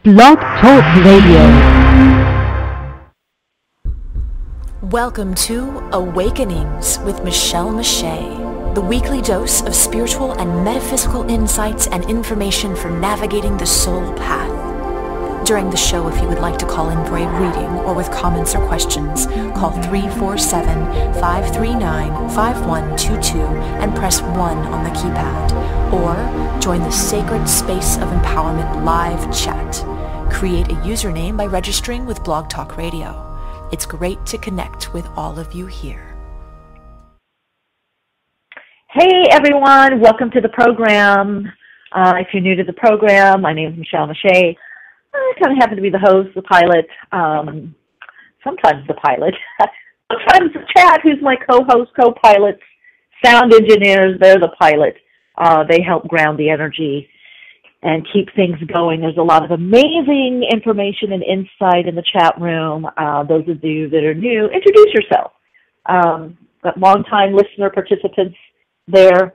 Blog Talk Radio. Welcome to Awakenings with Michele Meiche, the weekly dose of spiritual and metaphysical insights and information for navigating the soul path. During the show, if you would like to call in for a reading or with comments or questions, call 347-539-5122 and press 1 on the keypad. Or join the Sacred Space of Empowerment live chat. Create a username by registering with Blog Talk Radio. It's great to connect with all of you here. Hey everyone, welcome to the program. If you're new to the program, my name is Michele Meiche. I kind of happen to be the host, the pilot, sometimes the pilot, sometimes the chat, who's my co-host, co-pilots, sound engineers, they're the pilot. They help ground the energy and keep things going. There's a lot of amazing information and insight in the chat room. Those of you that are new, introduce yourself. Got long-time listener participants there,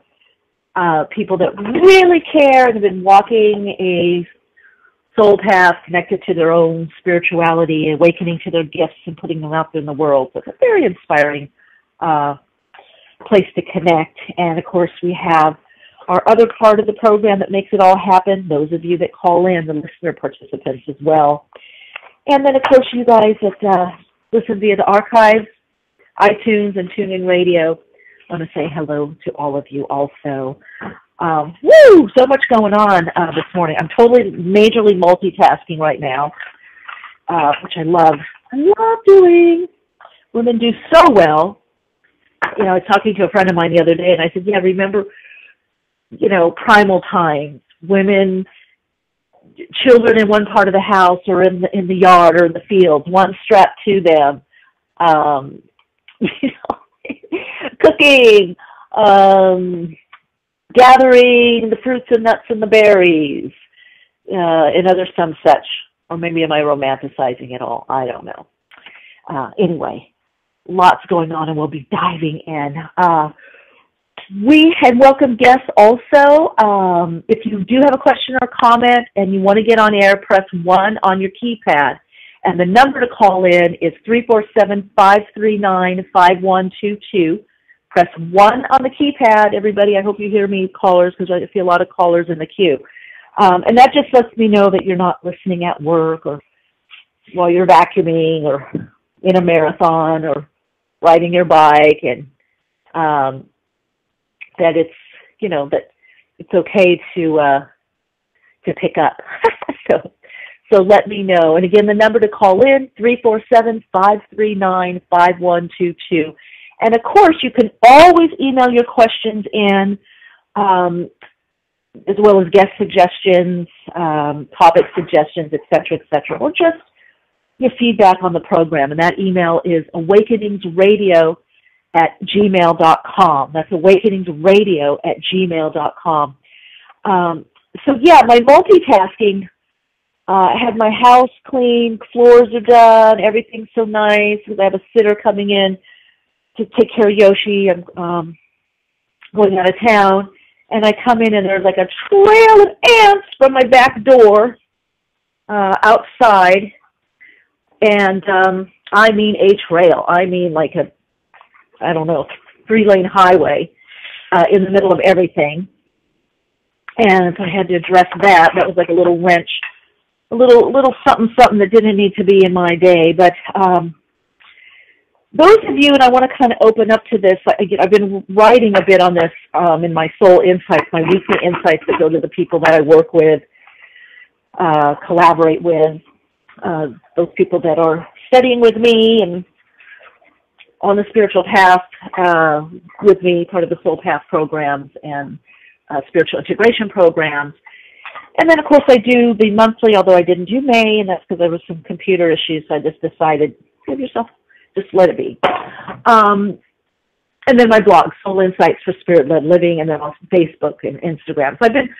people that really care and have been walking a soul path connected to their own spirituality, awakening to their gifts and putting them out there in the world. So it's a very inspiring place to connect. And of course, we have our other part of the program that makes it all happen, those of you that call in, the listener participants as well. And then, of course, you guys that listen via the archives, iTunes, and TuneIn Radio. I want to say hello to all of you also. So much going on this morning. I'm totally majorly multitasking right now, which I love. I love doing. Women do so well. You know, I was talking to a friend of mine the other day, and I said, yeah, remember, primal times, women, children in one part of the house or in the yard or in the fields, one strapped to them, cooking, gathering the fruits and nuts and the berries, and other some such. Or maybe am I romanticizing it all? I don't know. Anyway, lots going on, and we'll be diving in. We had welcome guests also. If you do have a question or comment and you want to get on air, press 1 on your keypad. And the number to call in is 347-539-5122. Press 1 on the keypad. Everybody, I hope you hear me, callers, because I see a lot of callers in the queue. And that just lets me know that you're not listening at work or while you're vacuuming or in a marathon or riding your bike, and that it's, that it's okay to pick up. So let me know. And again, the number to call in, 347-539-5122. And of course, you can always email your questions in, as well as guest suggestions, topic suggestions, et cetera, or just your feedback on the program. And that email is awakeningsradio@gmail.com. That's awakeningsradio@gmail.com. So yeah, my multitasking, I had my house clean, floors are done, everything's so nice. I have a sitter coming in to take care of Yoshi. I'm going out of town, and I come in and there's like a trail of ants from my back door outside, and I mean a trail. I mean like a, 3-lane highway in the middle of everything. And I had to address that. That was like a little wrench, a little something that didn't need to be in my day. But those of you, and I want to kind of open up to this, I've been writing a bit on this in my Soul Insights, my weekly insights that go to the people that I work with, collaborate with, those people that are studying with me and on the spiritual path with me, part of the Soul Path programs and spiritual integration programs. And then, of course, I do the monthly, although I didn't do May, and that's because there was some computer issues, so I just decided, give yourself, just let it be. And then my blog, Soul Insights for Spirit-Led Living, and then on Facebook and Instagram. So I've been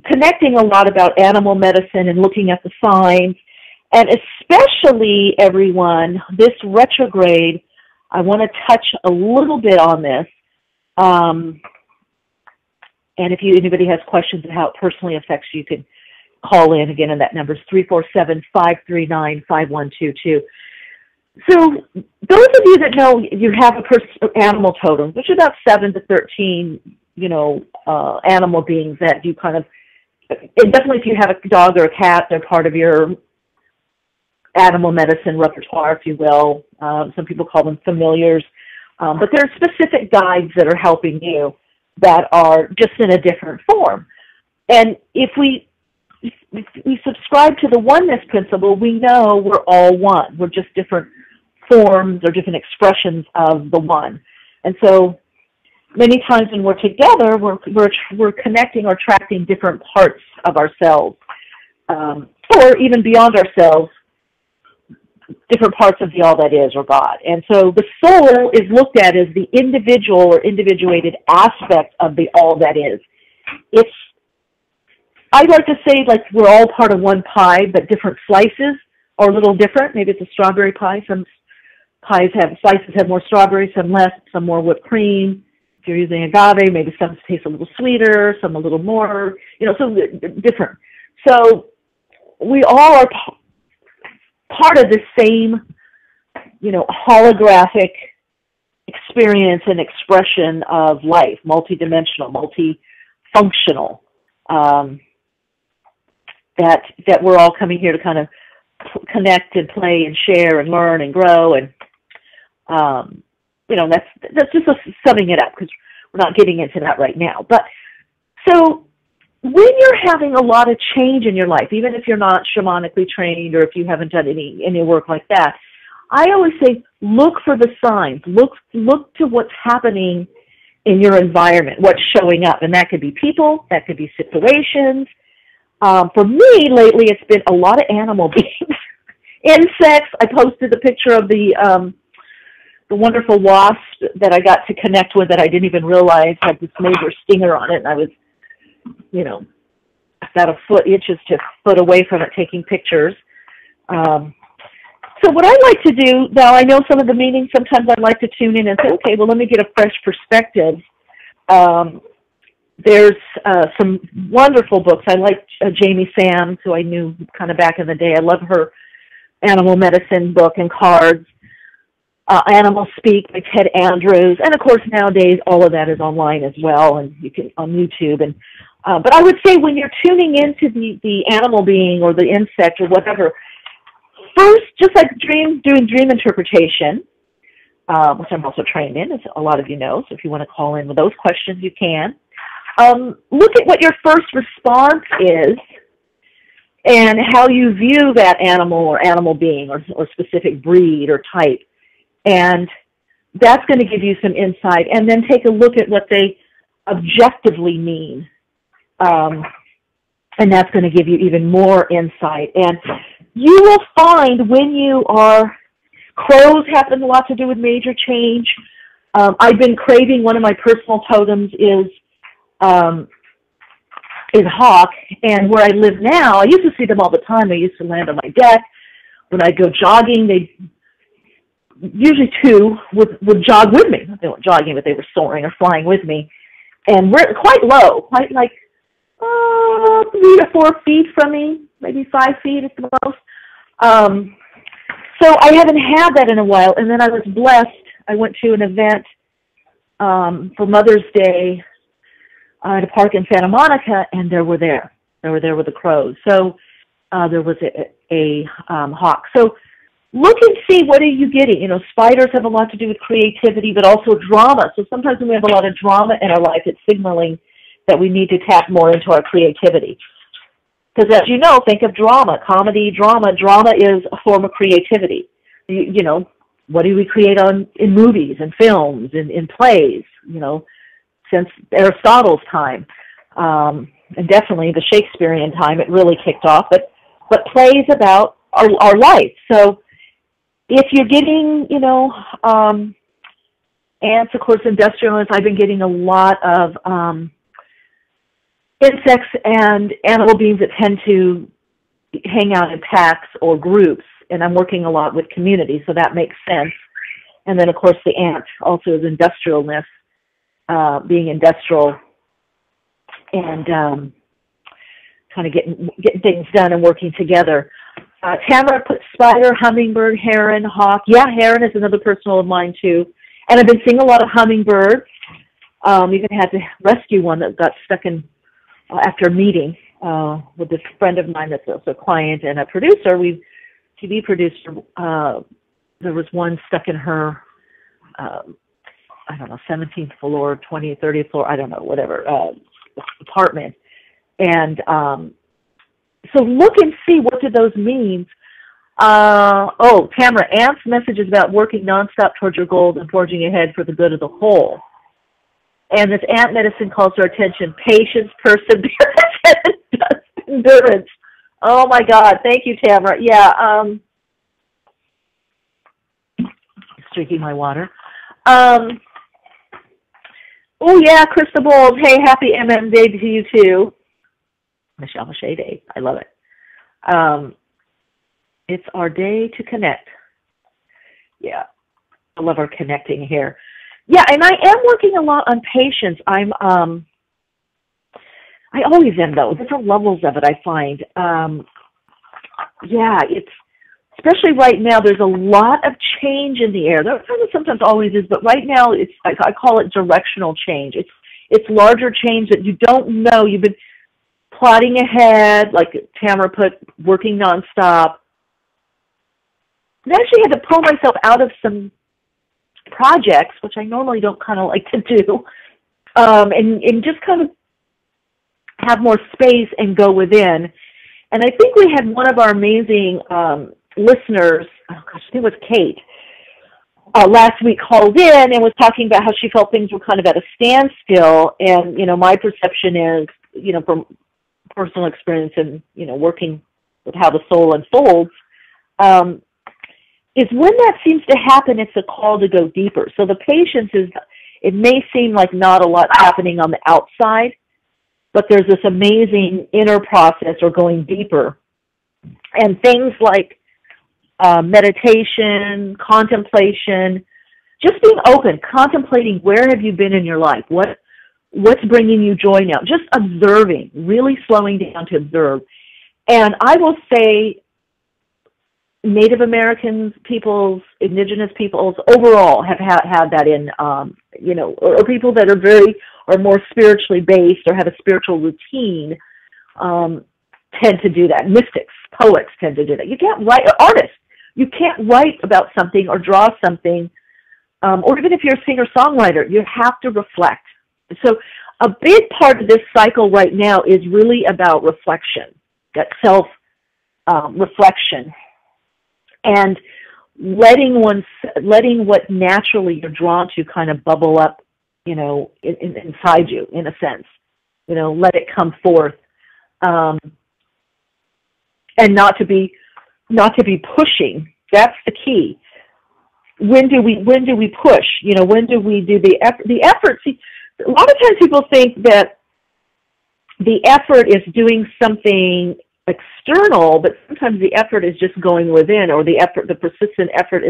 connecting a lot about animal medicine and looking at the signs, and especially, everyone, this retrograde, I want to touch a little bit on this. And if anybody has questions on how it personally affects you, you can call in again, and that number is 347-539-5122. So those of you that know you have animal totems, which are about 7 to 13, animal beings that you kind of, and definitely if you have a dog or a cat, they're part of your animal medicine repertoire, if you will. Some people call them familiars. But there are specific guides that are helping you that are just in a different form. And if we subscribe to the oneness principle, we know we're all one. We're just different forms or different expressions of the one. And so many times when we're together, we're connecting or attracting different parts of ourselves, or even beyond ourselves, different parts of the all that is, or God. And so the soul is looked at as the individual or individuated aspect of the all that is. I'd like to say like we're all part of one pie, but different slices are a little different. Maybe it's a strawberry pie. Some slices have more strawberries, some less, some more whipped cream. If you're using agave, maybe some taste a little sweeter, some a little more, so different. So we all are part of the same, holographic experience and expression of life, multidimensional, multifunctional, that we're all coming here to kind of connect and play and share and learn and grow. And, that's just summing it up because we're not getting into that right now. But so when you're having a lot of change in your life, even if you're not shamanically trained or if you haven't done any work like that, I always say look for the signs. Look to what's happening in your environment, what's showing up. And that could be people, that could be situations. For me, lately, it's been a lot of animal beings. Insects. I posted a picture of the wonderful wasp that I got to connect with that I didn't even realize had this major stinger on it. And I was, about a foot, inches to a foot away from it taking pictures. So what I like to do, now I know some of the meetings, sometimes I like to tune in and say, okay, well, let me get a fresh perspective. There's some wonderful books. I like Jamie Sams, who I knew kind of back in the day. I love her animal medicine book and cards. Animal Speak by Ted Andrews. And, of course, nowadays all of that is online as well, and you can on YouTube. And but I would say when you're tuning into the animal being or the insect or whatever, first, just like doing dream interpretation, which I'm also trained in, as a lot of you know, so if you want to call in with those questions, you can. Look at what your first response is and how you view that animal or animal being or specific breed or type. And that's going to give you some insight. And then take a look at what they objectively mean. And that's going to give you even more insight. And you will find when you are, crows have a lot to do with major change. I've been craving, one of my personal totems is hawk. And where I live now, I used to see them all the time. They used to land on my deck. When I go jogging, usually two would jog with me. They weren't jogging, but they were soaring or flying with me. And we're quite low, quite like 3 to 4 feet from me, maybe 5 feet at the most. So I haven't had that in a while. And then I was blessed. I went to an event for Mother's Day at a park in Santa Monica, and they were there. They were there with the crows. So there was a hawk. So look and see, what are you getting? Spiders have a lot to do with creativity, but also drama. So sometimes when we have a lot of drama in our life, it's signaling that we need to tap more into our creativity. Because as you know, think of drama, comedy, drama. Drama is a form of creativity. What do we create in movies and films and in plays, since Aristotle's time. And definitely the Shakespearean time, it really kicked off. But plays about our life. So if you're getting, ants, of course, industrialists, I've been getting a lot of insects and animal beings that tend to hang out in packs or groups, and I'm working a lot with communities, so that makes sense. And then, of course, the ant also is industrialness, being industrial. And kind of getting things done and working together. Tamara put spider, hummingbird, heron, hawk. Yeah, heron is another personal of mine too. And I've been seeing a lot of hummingbirds. Even had to rescue one that got stuck in after a meeting with this friend of mine that's also a client and a producer. TV producer. There was one stuck in her, I don't know, 17th floor, 20th, 30th floor, I don't know, whatever, apartment. And so look and see, what do those mean? Tamara, Ant's message is about working nonstop towards your goals and forging ahead for the good of the whole. And this ant medicine calls to our attention: patience, perseverance, and endurance. Oh my God, thank you, Tamara. Yeah, just drinking my water. Oh yeah, Krista Bowles. Hey, happy MM Day to you too. Michele Meiche Day. I love it. It's our day to connect. Yeah, I love our connecting here. Yeah, and I am working a lot on patience. I always am, though. Different levels of it, I find. Yeah, it's, especially right now, there's a lot of change in the air. There sometimes always is, but right now, I call it directional change. It's larger change that you don't know. You've been plotting ahead, like Tamara put, working nonstop. I actually had to pull myself out of some projects, which I normally don't kind of like to do, and just kind of have more space and go within. And I think we had one of our amazing listeners, oh gosh, I think it was Kate, last week called in and was talking about how she felt things were kind of at a standstill. And, you know, my perception is, you know, from personal experience and, you know, working with how the soul unfolds, is when that seems to happen, it's a call to go deeper. So the patience is, it may seem like not a lot happening on the outside, but there's this amazing inner process or going deeper. And things like meditation, contemplation, just being open, contemplating where have you been in your life, what's bringing you joy now, just observing, really slowing down to observe. And I will say Native Americans, peoples, indigenous peoples, overall have had that in, you know, or people that are more spiritually based or have a spiritual routine tend to do that. Mystics, poets tend to do that. You can't write, artists, you can't write about something or draw something, or even if you're a singer-songwriter, you have to reflect. So a big part of this cycle right now is really about reflection, that self-reflection. And letting what naturally you're drawn to kind of bubble up, you know, inside you, in a sense, you know, let it come forth, and not to be pushing. That's the key. When do we push? You know, when do we do the effort? See, a lot of times people think that the effort is doing something external, but sometimes the effort is just going within, or the persistent effort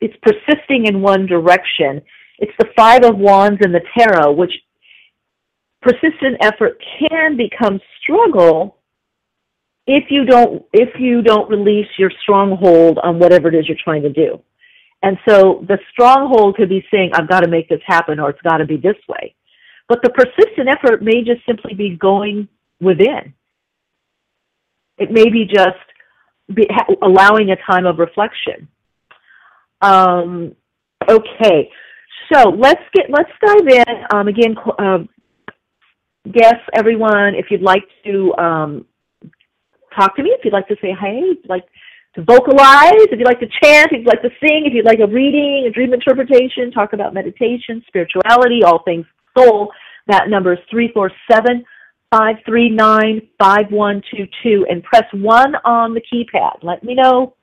it's persisting in one direction. It's the Five of Wands and the Tarot, which persistent effort can become struggle if you don't release your stronghold on whatever it is you're trying to do. And so the stronghold could be saying, I've got to make this happen, or it's got to be this way. But the persistent effort may just simply be going within. It may be just allowing a time of reflection. Okay, so let's dive in. Again, guests, everyone, if you'd like to talk to me, if you'd like to say hey, if you'd like to vocalize, if you'd like to chant, if you'd like to sing, if you'd like a reading, a dream interpretation, talk about meditation, spirituality, all things soul, that number is 347-539-5122, and press 1 on the keypad. Let me know.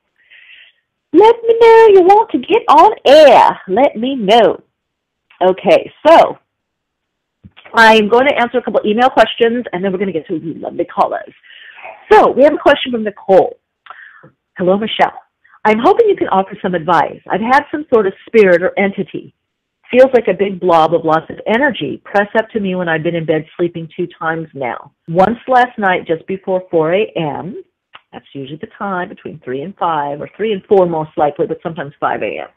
Let me know you want to get on air. Let me know. Okay, so I'm going to answer a couple email questions, and then we're going to get to lovely callers. So we have a question from Nicole. Hello, Michele. I'm hoping you can offer some advice. I've had some sort of spirit or entity Feels like a big blob of lots of energy. Press up to me when I've been in bed sleeping 2 times now. Once last night just before 4 a.m. That's usually the time between 3 and 5, or 3 and 4 most likely, but sometimes 5 a.m.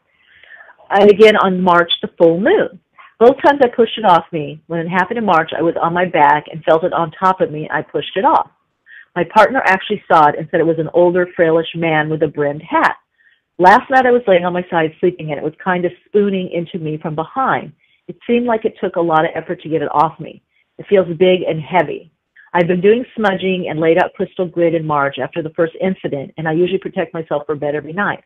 And again on March, the full moon. Both times I pushed it off me. When it happened in March, I was on my back and felt it on top of me. I pushed it off. My partner actually saw it and said it was an older, frailish man with a brimmed hat. Last night I was laying on my side sleeping, and it was kind of spooning into me from behind. It seemed like it took a lot of effort to get it off me. It feels big and heavy. I've been doing smudging and laid out crystal grid in March after the first incident, and I usually protect myself for bed every night.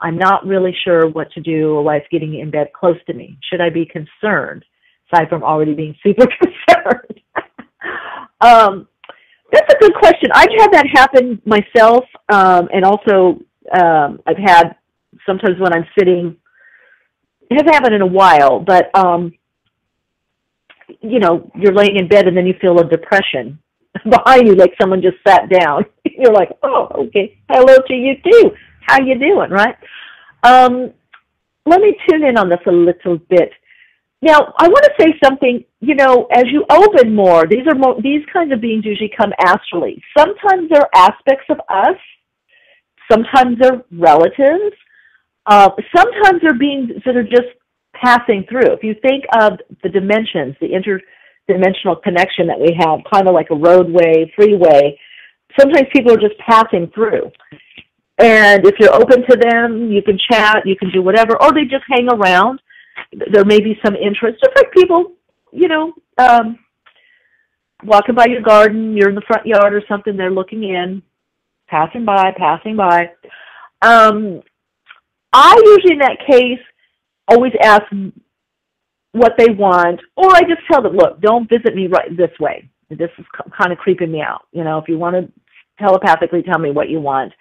I'm not really sure what to do or why it's getting in bed close to me. Should I be concerned, aside from already being super concerned? That's a good question. I've had that happen myself, and also I've had sometimes when I'm sitting, it hasn't happened in a while, but, you know, you're laying in bed and then you feel a depression behind you, like someone just sat down. You're like, oh, okay, hello to you too. How you doing, right? Let me tune in on this a little bit. Now, I want to say something, you know, as you open more, these kinds of beings usually come astrally. Sometimes they're aspects of us. Sometimes they're relatives. Sometimes they're beings that are just passing through. If you think of the dimensions, the interdimensional connection that we have, kind of like a roadway, freeway, sometimes people are just passing through. And if you're open to them, you can chat, you can do whatever, or they just hang around. There may be some interest. Just like people, you know, walking by your garden, you're in the front yard or something, they're looking in, passing by. I usually in that case always ask what they want, or I just tell them, look, don't visit me right this way. This is kind of creeping me out. You know, if you want to telepathically tell me what you want.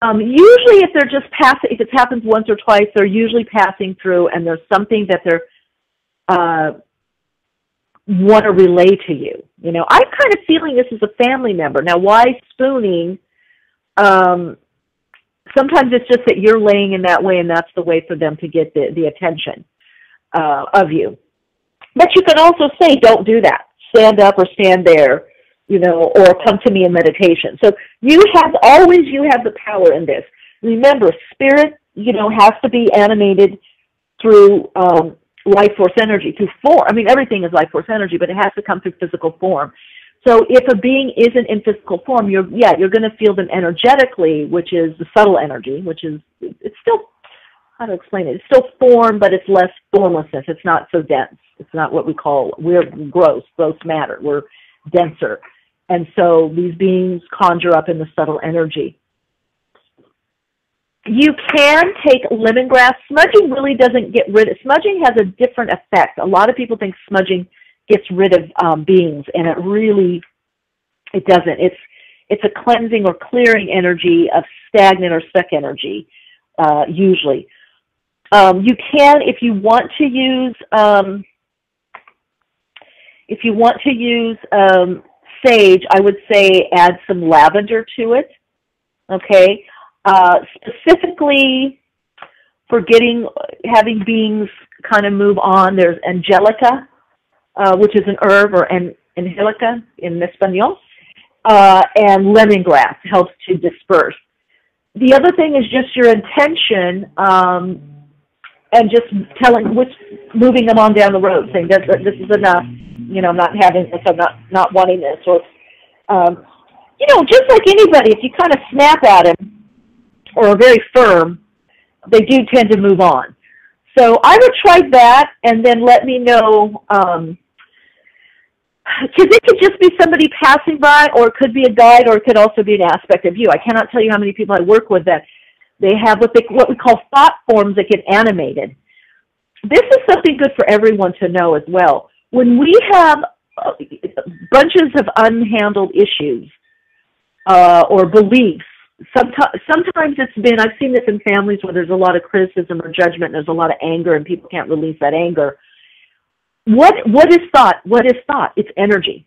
Usually if they're just passing, if it happens once or twice, they're usually passing through and there's something that they're want to relay to you. You know, I'm kind of feeling this is a family member. Now, why spooning? Sometimes it's just that you're laying in that way and that's the way for them to get the attention of you. But you can also say, don't do that. Stand up or stand there, you know, or come to me in meditation. So you have the power in this. Remember, spirit, you know, has to be animated through life force energy, through form. I mean, everything is life force energy, but it has to come through physical form. So if a being isn't in physical form, you're going to feel them energetically, which is the subtle energy, which is, it's still, how to explain it? It's still form, but it's less formlessness. It's not so dense. It's not what we're gross matter. We're denser. And so these beings conjure up in the subtle energy. You can take lemongrass. Smudging really doesn't get rid of, smudging has a different effect. A lot of people think smudging gets rid of beings, and it doesn't. It's a cleansing or clearing energy of stagnant or stuck energy, usually. You can, if you want to use sage, I would say add some lavender to it, okay? Specifically for having beings kind of move on, there's angelica, which is an herb, or angelica in Espanol, and lemongrass helps to disperse. The other thing is just your intention, and just moving them on down the road, saying this is enough. You know, I'm not having this. I'm not wanting this. Or, you know, just like anybody, if you kind of snap at them or are very firm, they do tend to move on. So I would try that, and then let me know. Because it could just be somebody passing by, or it could be a guide, or it could also be an aspect of you. I cannot tell you how many people I work with that they have what we call thought forms that get animated. This is something good for everyone to know as well. When we have bunches of unhandled issues or beliefs, sometimes it's been, I've seen this in families where there's a lot of criticism or judgment, and there's a lot of anger, and people can't release that anger. What is thought? What is thought? It's energy,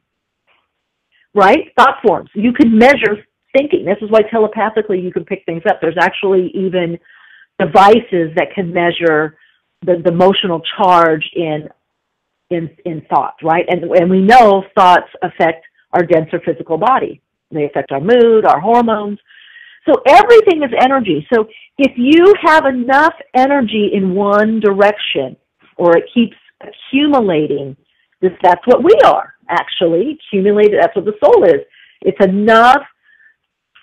right? Thought forms. You can measure thinking. This is why telepathically you can pick things up. There's actually even devices that can measure the emotional charge in thought, right? And we know thoughts affect our denser physical body. They affect our mood, our hormones. So everything is energy. So if you have enough energy in one direction, or it keeps accumulating, that's what we are, actually. Accumulated, that's what the soul is. It's enough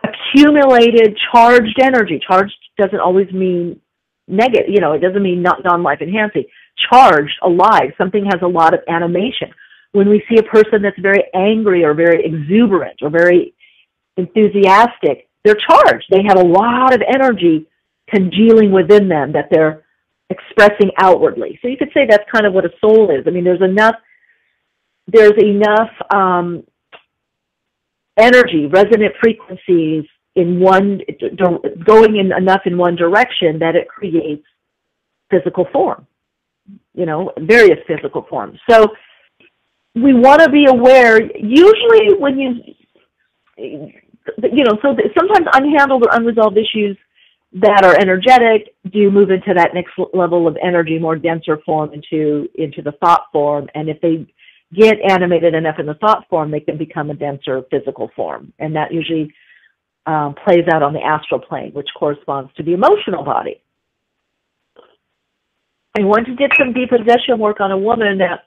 accumulated charged energy. Charged doesn't always mean negative, it doesn't mean non-life enhancing. Charged, alive, something has a lot of animation. When we see a person that's very angry or very exuberant or very enthusiastic, they're charged. They have a lot of energy congealing within them that they're expressing outwardly. So you could say that's kind of what a soul is. I mean, there's enough energy, resonant frequencies going in enough in one direction that it creates physical form, various physical forms. So we want to be aware, usually when so sometimes unhandled or unresolved issues that are energetic do move into that next level of energy, more denser form into the thought form. And if they get animated enough in the thought form, they can become a denser physical form. And that usually plays out on the astral plane, which corresponds to the emotional body. I went to did some depossession work on a woman that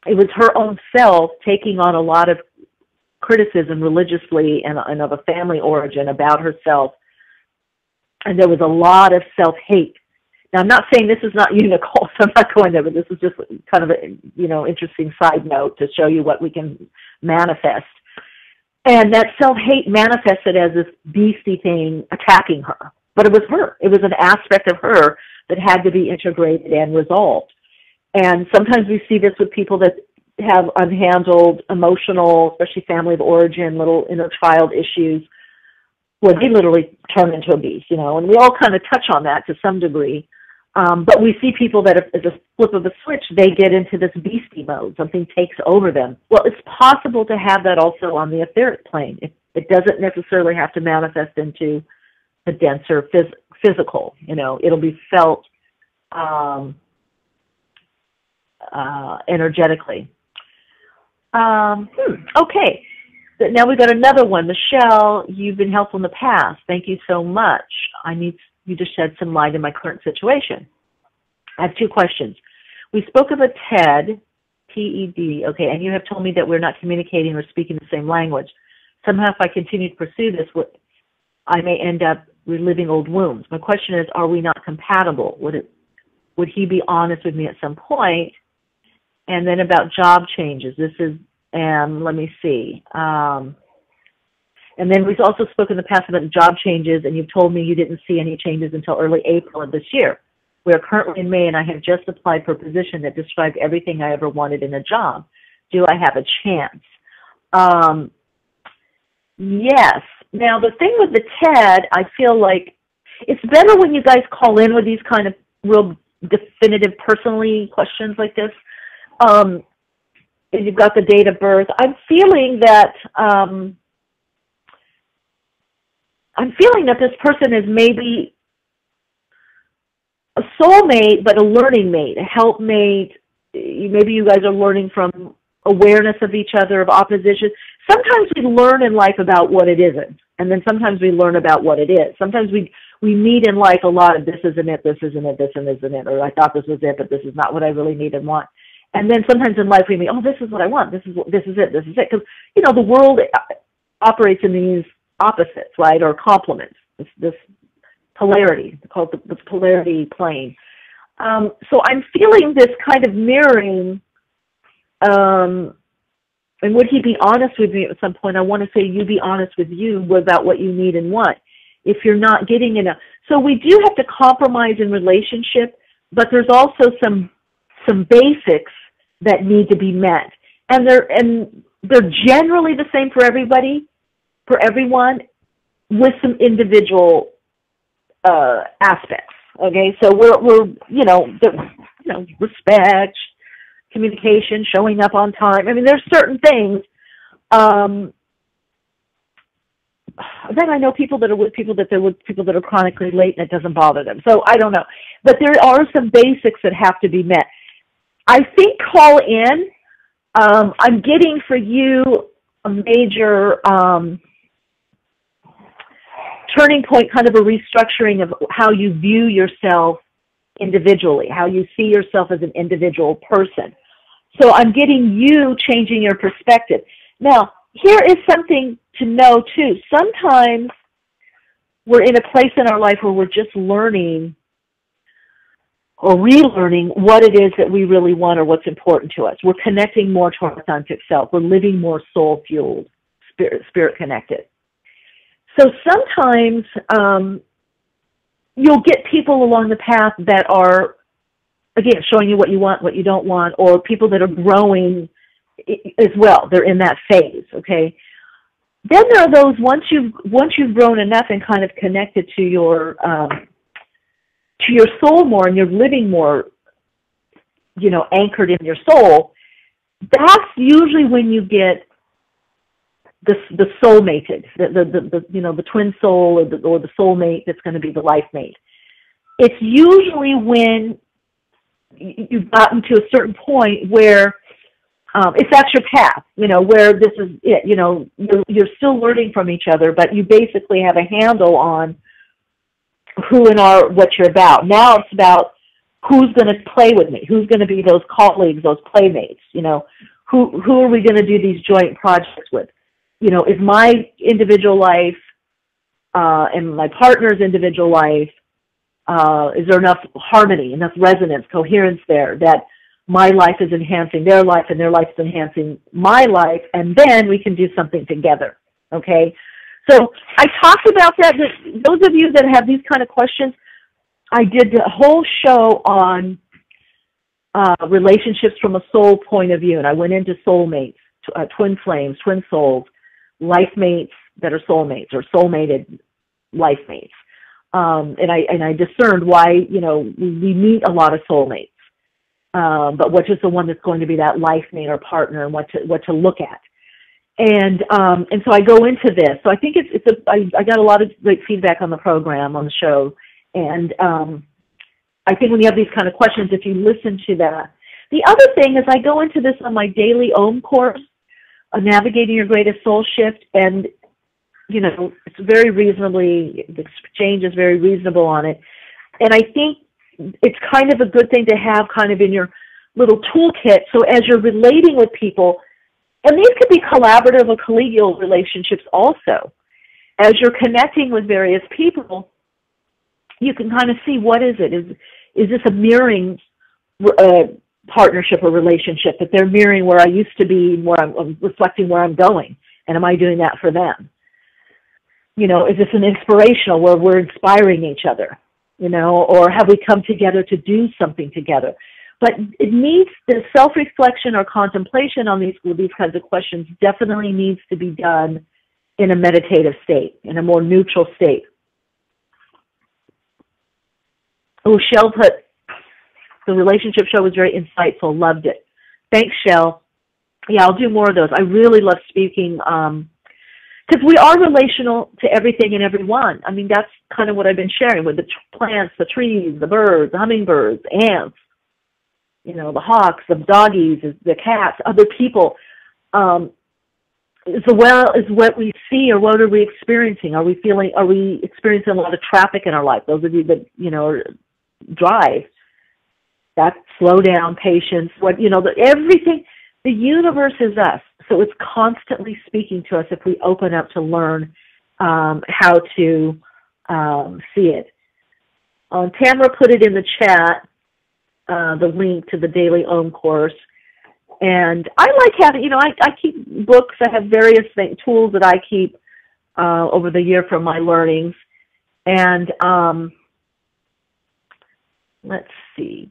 it was her own self taking on a lot of criticism religiously and of a family origin about herself. And there was a lot of self-hate. Now, I'm not saying this is not you, Nicole, so I'm not going there, but this is just kind of a, interesting side note to show you what we can manifest. And that self-hate manifested as this beastie thing attacking her. But it was her. It was an aspect of her that had to be integrated and resolved. And sometimes we see this with people that have unhandled emotional, especially family of origin, little inner child issues, where they literally turn into a beast, and we all kind of touch on that to some degree. But we see people that, as a flip of a switch, they get into this beastie mode. Something takes over them. Well, it's possible to have that also on the etheric plane. It doesn't necessarily have to manifest into a denser physical. It'll be felt energetically. Okay. Now we've got another one. Michele, you've been helpful in the past. Thank you so much. I need you to shed some light in my current situation. I have two questions. We spoke of a TED, P-E-D, okay, and you have told me that we're not communicating or speaking the same language. Somehow if I continue to pursue this, I may end up reliving old wounds. My question is, are we not compatible? Would he be honest with me at some point? And then about job changes. This is, let me see. And then we've also spoken in the past about job changes, and you've told me you didn't see any changes until early April of this year. We are currently in May, and I have just applied for a position that described everything I ever wanted in a job. Do I have a chance? Yes. Now, the thing with the TED, I feel like it's better when you guys call in with these kind of real definitive, personally questions like this. And you've got the date of birth. I'm feeling that this person is maybe a soulmate, but a learning mate, a helpmate. Maybe you guys are learning from awareness of each other, of opposition. Sometimes we learn in life about what it isn't, and then sometimes we learn about what it is. Sometimes we meet in life a lot of this isn't it, this isn't it, this isn't it, or I thought this was it, but this is not what I really need and want. And then sometimes in life we meet, oh, this is what I want, this is it. Because, the world operates in these opposites, right, or complements, this polarity, called the polarity plane. So I'm feeling this kind of mirroring, and would he be honest with me at some point? I want to say you be honest with you about what you need and want. If you're not getting enough. So we do have to compromise in relationship, but there's also some basics that need to be met. And they're generally the same for everybody, for everyone, with some individual aspects. Okay, so we're respect, communication, showing up on time. I mean, there's certain things, then I know people that are with people that they're with people that are chronically late and it doesn't bother them. So I don't know. But there are some basics that have to be met. I think call in. I'm getting for you a major turning point, kind of a restructuring of how you view yourself individually, how you see yourself as an individual person. So I'm getting you changing your perspective. Now, here is something to know, too. Sometimes we're in a place in our life where we're just learning or relearning what it is that we really want or what's important to us. We're connecting more to our authentic self. We're living more soul-fueled, spirit-connected. So sometimes you'll get people along the path that are, again, showing you what you want, what you don't want, or people that are growing as well. They're in that phase, okay? Then there are those, once you've grown enough and kind of connected to your soul more, and you're living more, anchored in your soul, that's usually when you get the soulmated, the twin soul or the soulmate that's going to be the life mate. It's usually when you've gotten to a certain point where if that's your path, where this is it, you're still learning from each other, but you basically have a handle on who and what you're about. Now it's about who's going to play with me, who's going to be those colleagues, those playmates, who are we going to do these joint projects with? Is my individual life and my partner's individual life, is there enough harmony, enough resonance, coherence there that my life is enhancing their life and their life is enhancing my life, and then we can do something together, okay? So I talked about that. Those of you that have these kind of questions, I did a whole show on relationships from a soul point of view, and I went into soulmates, twin flames, twin souls, life mates that are soulmates or soulmated life mates. And I discerned why, we meet a lot of soulmates. But which is the one that's going to be that life mate or partner, and what to look at. And so I go into this. So I think I got a lot of great feedback on the program, on the show. And I think when you have these kind of questions, if you listen to that. The other thing is I go into this on my daily OM course, Navigating Your Greatest Soul Shift, and it's very reasonably, the exchange is very reasonable on it. And I think it's kind of a good thing to have kind of in your little toolkit. So as you're relating with people, and these could be collaborative or collegial relationships also, as you're connecting with various people, you can kind of see, what is it? Is this a mirroring partnership or relationship, that they're mirroring where I used to be, where I'm reflecting where I'm going, and am I doing that for them? Is this an inspirational, where we're inspiring each other? Or have we come together to do something together? But it needs, the self-reflection or contemplation on these kinds of questions definitely needs to be done in a meditative state, in a more neutral state. Oh, Shell put, the relationship show was very insightful, loved it. Thanks, Shell. Yeah, I'll do more of those. I really love speaking, because we are relational to everything and everyone. I mean, that's kind of what I've been sharing with the plants, the trees, the birds, the hummingbirds, ants, the hawks, the doggies, the cats, other people. Is what we see, or what are we experiencing? Are we experiencing a lot of traffic in our life? Those of you that, drive, that slow down, patience, everything, the universe is us. So it's constantly speaking to us if we open up to learn how to see it. Tamara put it in the chat, the link to the Daily OM course. And I like having, I keep books. I have various tools that I keep over the year from my learnings. And let's see.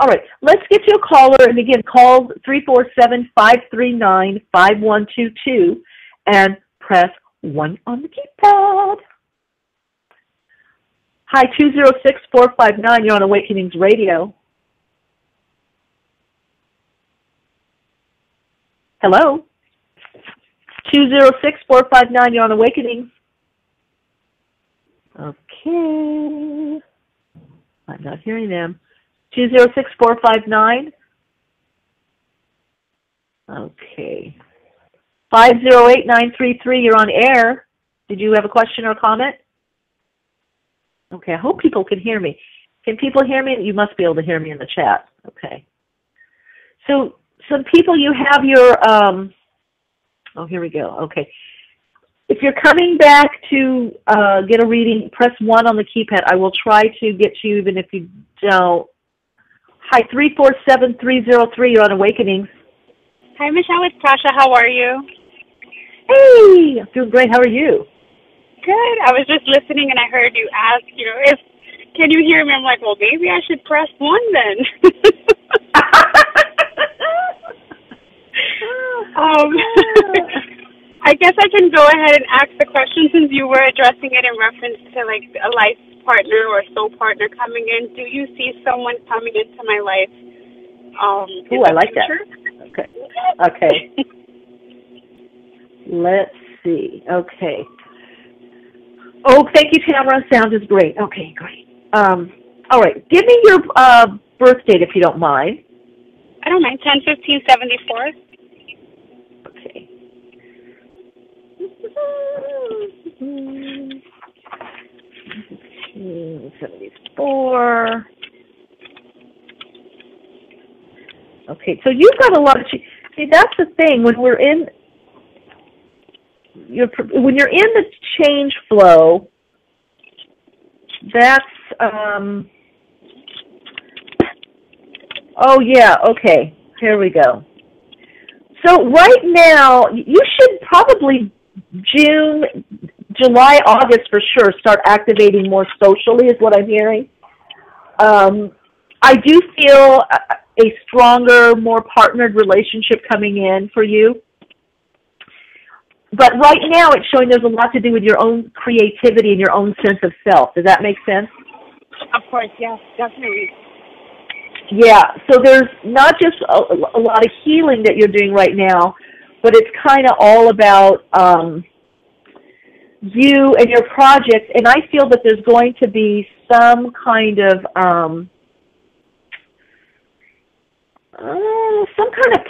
All right, let's get to a caller. And again, call 347-539-5122 and press 1 on the keypad. Hi, 206-459. You're on Awakenings Radio. Hello? 206-459, you're on Awakening. Okay. I'm not hearing them. 206-459. Okay. 508-933, you're on air. Did you have a question or a comment? Okay, I hope people can hear me. Can people hear me? You must be able to hear me in the chat. Okay. So some people, you have your, oh, here we go. Okay. If you're coming back to get a reading, press 1 on the keypad. I will try to get you even if you don't. Hi, 347-303, you're on Awakenings. Hi, Michelle, it's Tasha. How are you? Hey, I'm doing great. How are you? Good. I was just listening and I heard you ask, can you hear me? I'm like, well, maybe I should press 1 then. I guess I can go ahead and ask the question since you were addressing it in reference to like a life partner or soul partner coming in. Do you see someone coming into my life? Oh, I like that. Okay. Let's see. Okay. Oh, thank you, Tamara. Sound is great. Okay, great. All right. Give me your birth date if you don't mind. I don't mind. 10/15/74. Okay. 74. Okay, so you've got a lot of. See, that's the thing when we're in. When you're in the change flow. That's. Oh yeah. Okay. Here we go. So right now, you should probably June, July, August for sure start activating more socially is what I'm hearing. I do feel a stronger, more partnered relationship coming in for you. But right now it's showing there's a lot to do with your own creativity and your own sense of self. Does that make sense? Of course, yes, definitely. Yeah, so there's not just a lot of healing that you're doing right now, but it's kind of all about you and your project, and I feel that there's going to be some kind of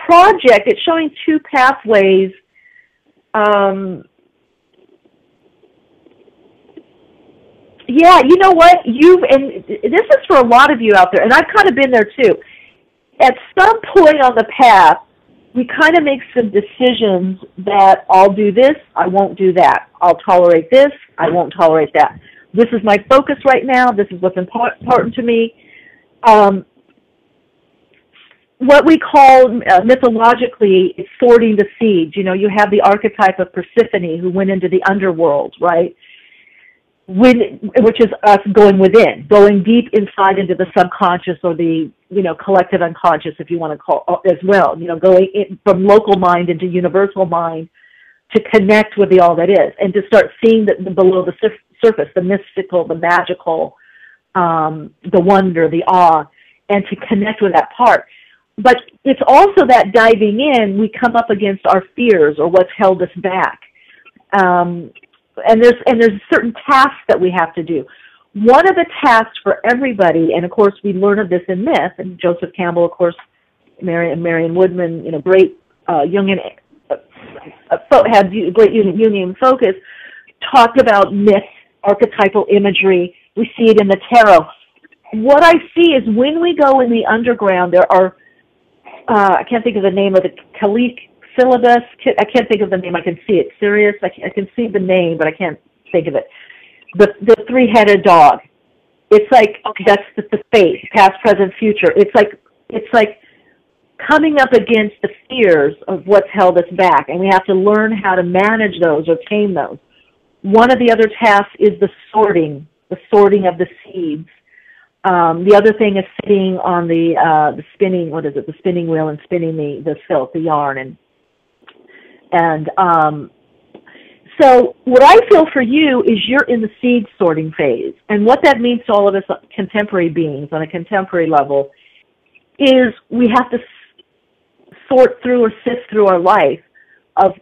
project. It's showing 2 pathways. Yeah, you know what? And this is for a lot of you out there, and I've kind of been there too. At some point on the path, we kind of make some decisions that I'll do this, I won't do that. I'll tolerate this, I won't tolerate that. This is my focus right now. This is what's important to me. What we call mythologically, it's sorting the seeds. You know, you have the archetype of Persephone who went into the underworld, right? Which is us going within, going deep inside into the subconscious or the, collective unconscious, if you want to call as well, going in from local mind into universal mind to connect with the all that is and to start seeing the below the surface, the mystical, the magical, the wonder, the awe, and to connect with that part. But it's also that diving in, we come up against our fears or what's held us back. And there's certain tasks that we have to do. One of the tasks for everybody, and of course we learn of this in myth, and Joseph Campbell, of course, Marion Woodman, great Jungian, had great Jungian focus, talked about myth, archetypal imagery. We see it in the tarot. What I see is when we go in the underground, there are, I can't think of the name of the Kalik syllabus. I can't think of the name. I can see it. Sirius. I can see the name, but I can't think of it. The 3-headed dog. It's like that's the fate, past, present, future. It's like coming up against the fears of what's held us back, and we have to learn how to manage those or tame those. One of the other tasks is the sorting of the seeds. The other thing is sitting on the spinning. What is it? The spinning wheel and spinning the silk, the yarn, and so what I feel for you is you're in the seed sorting phase. And what that means to all of us contemporary beings on a contemporary level is we have to sort through or sift through our life of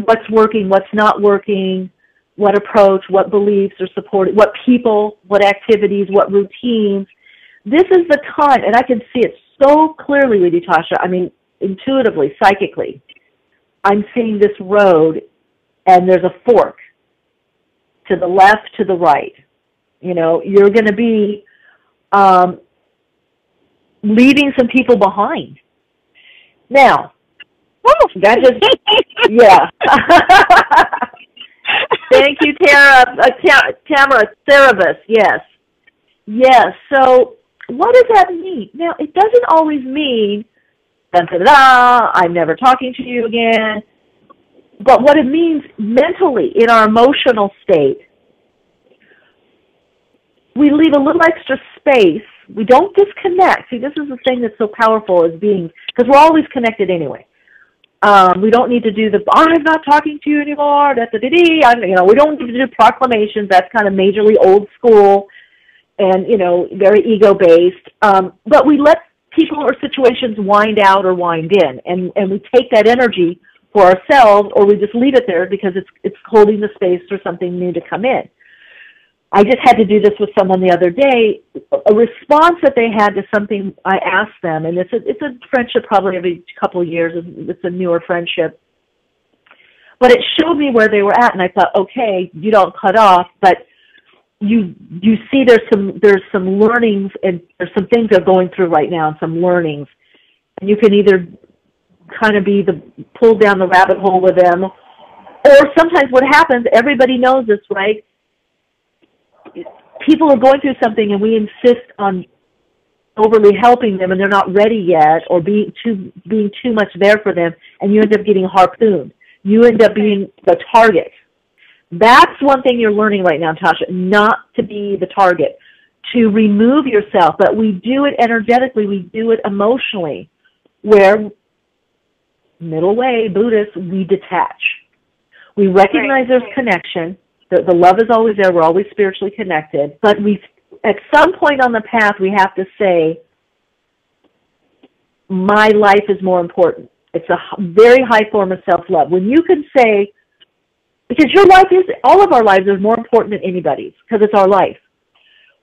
what's working, what's not working, what approach, what beliefs are supported, what people, what activities, what routines. This is the time, and I can see it so clearly with you, Tasha. I mean, intuitively, psychically. I'm seeing this road, and there's a fork to the left, to the right. You know, you're going to be leaving some people behind. Now, that just, yeah. Thank you, Tamara Cerebus, yes. Yes, so what does that mean? Now, it doesn't always mean, da-da-da, I'm never talking to you again. But what it means mentally, in our emotional state, we leave a little extra space. We don't disconnect. See, this is the thing that's so powerful as being, because we're always connected anyway. We don't need to do I'm not talking to you anymore, we don't need to do proclamations. That's kind of majorly old school and, very ego-based. But we let people or situations wind out or wind in, and we take that energy for ourselves, or we just leave it there because it's holding the space for something new to come in. I just had to do this with someone the other day, a response that they had to something I asked them, and it's a friendship probably every couple of years. It's a newer friendship. But it showed me where they were at, and I thought, okay, you don't cut off, but you see there's some learnings, and there's some things they're going through right now, and some learnings. And you can either kind of be pulled down the rabbit hole with them, or sometimes what happens, everybody knows this, right? People are going through something and we insist on overly helping them and they're not ready yet, or being too much there for them, and you end up getting harpooned. You end up being the target. That's one thing you're learning right now, Tasha, not to be the target, to remove yourself. But we do it energetically, we do it emotionally, where middle way, Buddhists, we detach. We recognize there's connection. The love is always there. We're always spiritually connected. But at some point on the path, we have to say, my life is more important. It's a very high form of self-love. When you can say, because your life all of our lives are more important than anybody's, because it's our life.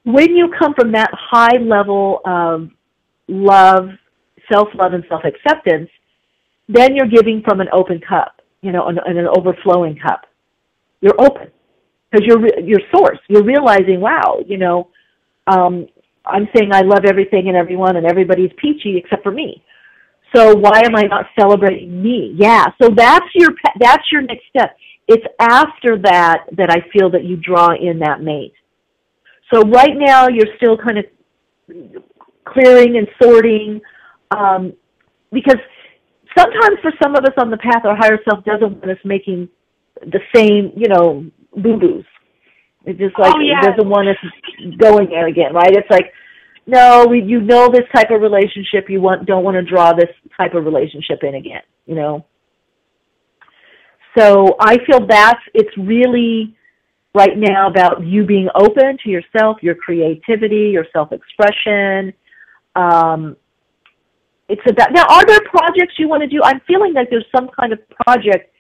When you come from that high level of love, self-love, and self-acceptance, then you're giving from an open cup, an overflowing cup. You're open. Because you're source. You're realizing, wow, I'm saying I love everything and everyone, and everybody's peachy except for me. So why am I not celebrating me? Yeah. So that's your next step. It's after that I feel that you draw in that mate. So right now you're still kind of clearing and sorting, because sometimes for some of us on the path, our higher self doesn't want us making the same, boo-boos. It's just like, It doesn't want us going there again, right? It's like, no, this type of relationship, don't want to draw this type of relationship in again, So I feel it's really right now about you being open to yourself, your creativity, your self-expression. It's about, now, are there projects you want to do? I'm feeling like there's some kind of project.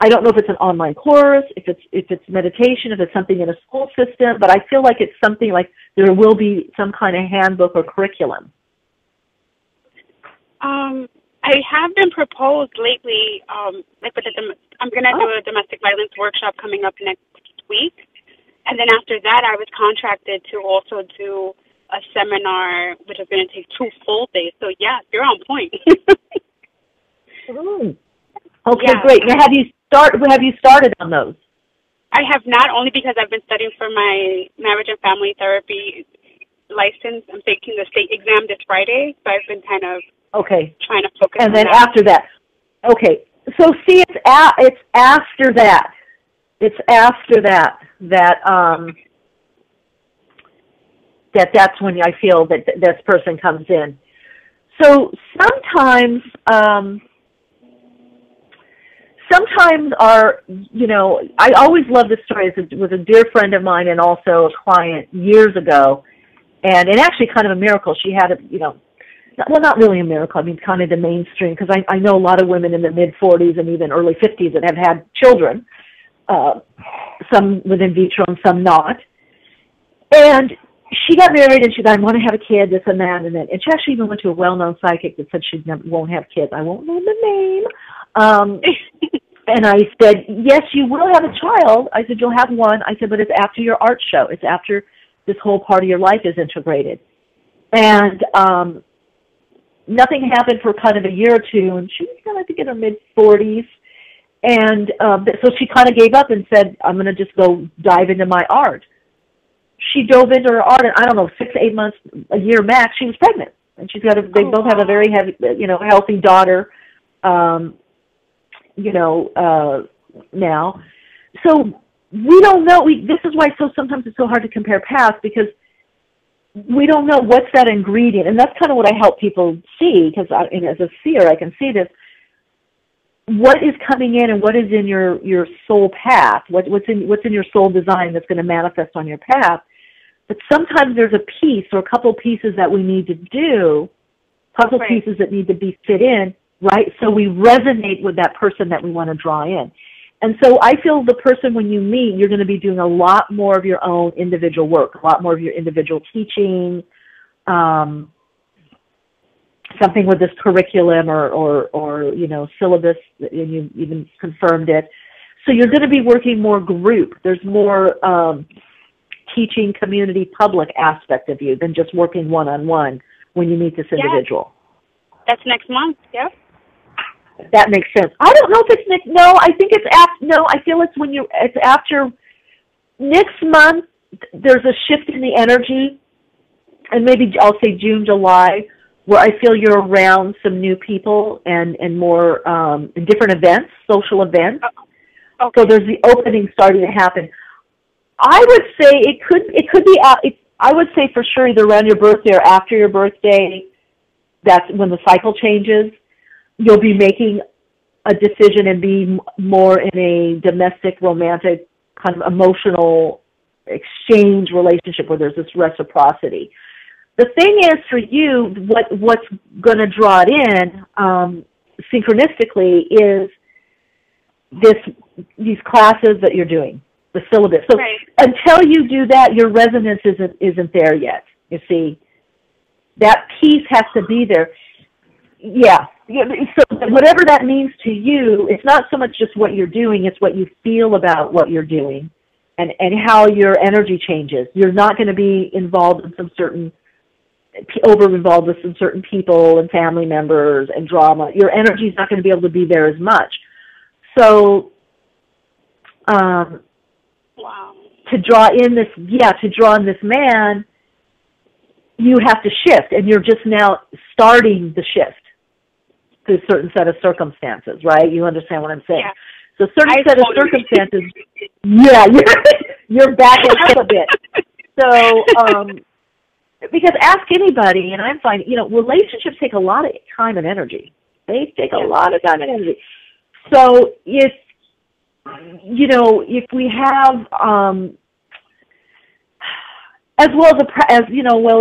I don't know if it's an online course, if it's meditation, if it's something in a school system, but I feel like it's something like there will be some kind of handbook or curriculum. I have been proposed lately, I'm going to do a domestic violence workshop coming up next week, and then after that I was contracted to also do a seminar, which is going to take 2 full days. So yeah, you're on point. Okay, great. Now, have you started on those? I have not, only because I've been studying for my marriage and family therapy license. I'm taking the state exam this Friday, so I've been kind of trying to focus. And then after that, so see, it's after that. It's after that's when I feel that this person comes in. So sometimes I always love this story. It was a dear friend of mine and also a client years ago, and actually kind of a miracle. She had well, not really a miracle, I mean kind of the mainstream, because I know a lot of women in the mid-40s and even early 50s that have had children, some with in vitro and some not. And she got married and she said, I want to have a kid, this and that, and she actually even went to a well-known psychic that said she won't have kids. I won't name the name. And I said, yes, you will have a child. I said, you'll have one. I said, but it's after your art show. It's after this whole part of your life is integrated. And nothing happened for kind of a year or two, and she was kind of, I think, in her mid-40s. And so she kind of gave up and said, I'm going to just go dive into my art. She dove into her art, and I don't know, 6 to 8 months, a year max, she was pregnant. And she's got they both have a very healthy daughter, now. So we don't know. This is why sometimes it's so hard to compare paths, because we don't know what's that ingredient. And that's kind of what I help people see, because as a seer, I can see this. What is coming in and what is in your soul path? What's in your soul design that's going to manifest on your path? But sometimes there's a piece or a couple pieces that we need to do, puzzle pieces that need to be fit in, right? So we resonate with that person that we want to draw in. And so I feel the person, when you meet, you're going to be doing a lot more of your own individual work, a lot more of your individual teaching, something with this curriculum or syllabus, and you even confirmed it. So you're going to be working more group. There's more teaching, community, public aspect of you than just working one-on-one when you meet this individual. That's next month, yeah. That makes sense. I don't know if it's next. No, I think it's after. No, I feel it's after next month. There's a shift in the energy, and maybe I'll say June, July, where I feel you're around some new people and more different events, social events. Okay. So there's the opening starting to happen. I would say it could be. I would say for sure either around your birthday or after your birthday. That's when the cycle changes. You'll be making a decision and be more in a domestic, romantic, kind of emotional exchange relationship where there's this reciprocity. The thing is, for you, what's going to draw it in synchronistically is these classes that you're doing, the syllabus. So until you do that, your resonance isn't there yet. You see, that piece has to be there. Yeah. So whatever that means to you, it's not so much just what you're doing, it's what you feel about what you're doing and how your energy changes. You're not going to be involved in over-involved with some certain people and family members and drama. Your energy is not going to be able to be there as much. So to draw in this man, you have to shift, and you're just now starting the shift to a certain set of circumstances, right? You understand what I'm saying? Yeah. So a certain set of circumstances, you're back a little bit. So, because ask anybody, and I'm finding, relationships take a lot of time and energy. They take a lot of time and energy. So if we have, as well as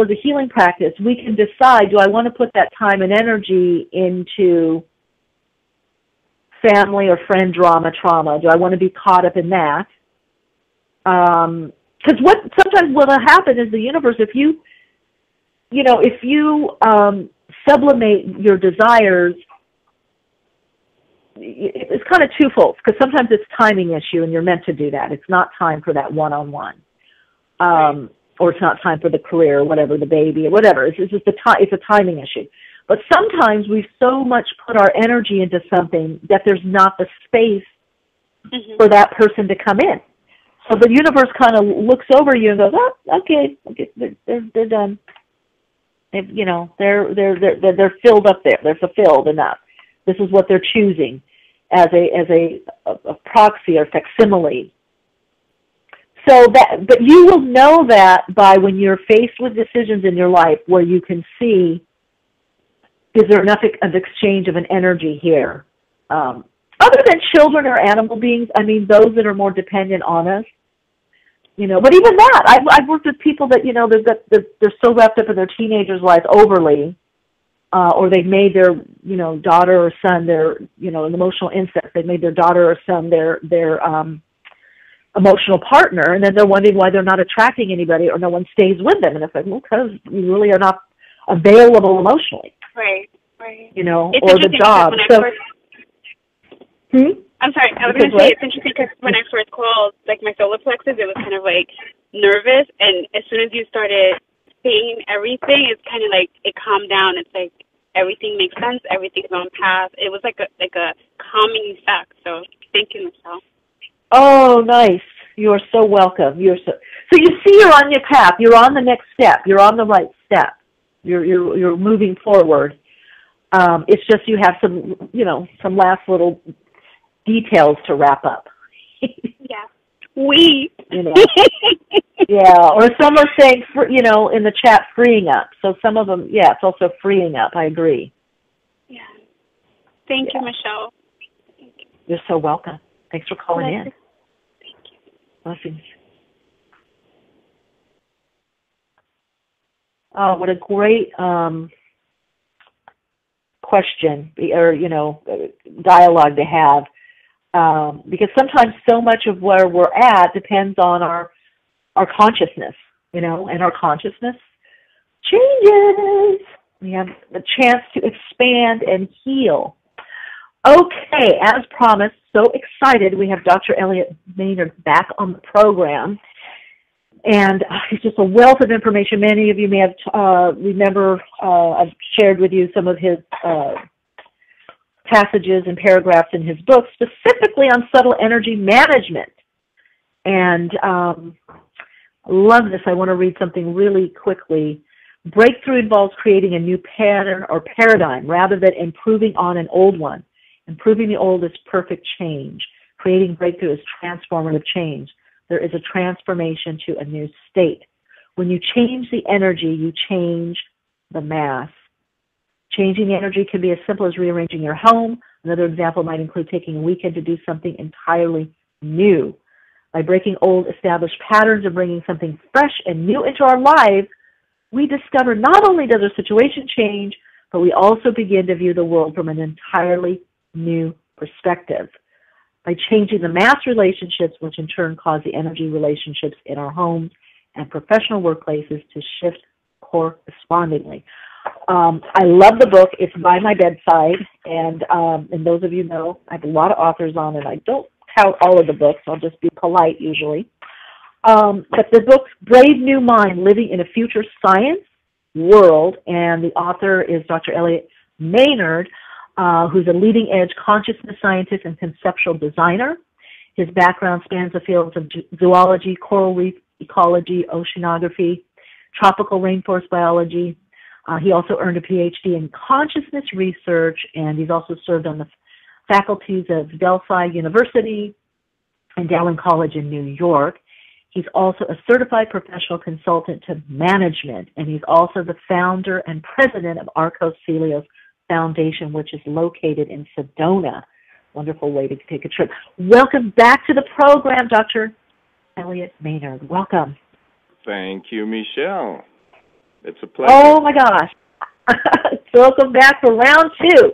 a healing practice, we can decide, do I want to put that time and energy into family or friend trauma? Do I want to be caught up in that? Because sometimes what will happen is the universe, if you sublimate your desires, it's kind of twofold, because sometimes it's timing issue and you're meant to do that. It's not time for that one-on-one. Or it's not time for the career, or whatever, the baby, or whatever. It's just it's a timing issue. But sometimes we've so much put our energy into something that there's not the space for that person to come in. So the universe kind of looks over you and goes, "Oh, okay, they're done. They're filled up there. They're fulfilled enough. This is what they're choosing as a proxy or facsimile." But you will know that by when you're faced with decisions in your life where you can see, is there enough of exchange of an energy here? Other than children or animal beings, I mean, those that are more dependent on us, but even that, I've worked with people that, they're so wrapped up in their teenagers' life overly, or they've made their, daughter or son their, an emotional incest. They've made their daughter or son their emotional partner, and then they're wondering why they're not attracting anybody or no one stays with them. And it's like, well, because you really are not available emotionally. Right. Or the job. I'm sorry, I was going to say it's interesting because when I first called, like, my solar plexus, it was kind of, like, nervous, and as soon as you started saying everything, it's kind of like it calmed down. It's like everything makes sense, everything's on path. It was like a calming effect, so thank you, Michele. Oh, nice. You are so welcome. So you see you're on your path. You're on the next step. You're on the right step. You're moving forward. It's just you have some last little details to wrap up. Yeah. Yeah, or some are saying, in the chat, freeing up. So some of them, it's also freeing up. I agree. Yeah. Thank you, Michele. You're so welcome. Thanks for calling in. Thank you. Blessings. Oh, what a great question or, dialogue to have. Because sometimes so much of where we're at depends on our consciousness, and our consciousness changes. We have the chance to expand and heal. Okay, as promised, so excited, we have Dr. Elliott Maynard back on the program. And it's just a wealth of information. Many of you may have remember I've shared with you some of his passages and paragraphs in his book, specifically on subtle energy management. And I love this. I want to read something really quickly. Breakthrough involves creating a new pattern or paradigm rather than improving on an old one. Improving the old is perfect change. Creating breakthrough is transformative change. There is a transformation to a new state. When you change the energy, you change the mass. Changing the energy can be as simple as rearranging your home. Another example might include taking a weekend to do something entirely new. By breaking old established patterns and bringing something fresh and new into our lives, we discover not only does our situation change, but we also begin to view the world from an entirely new perspective. By changing the mass relationships, which in turn cause the energy relationships in our homes and professional workplaces to shift correspondingly. I love the book. It's by my bedside, and those of you know, I have a lot of authors on, and I don't tout all of the books. I'll just be polite usually. But the book's Brave New Mind, Living in a Future Science World, and the author is Dr. Elliott Maynard, who's a leading-edge consciousness scientist and conceptual designer. His background spans the fields of zoology, coral reef ecology, oceanography, tropical rainforest biology. He also earned a Ph.D. in consciousness research, and he's also served on the faculties of Adelphi University and Dowling College in New York. He's also a certified professional consultant to management, and he's also the founder and president of Arcos Cielos Foundation, which is located in Sedona. Wonderful way to take a trip. Welcome back to the program, Dr. Elliott Maynard. Welcome. Thank you, Michele. It's a pleasure. Oh, my gosh. Welcome back for round two.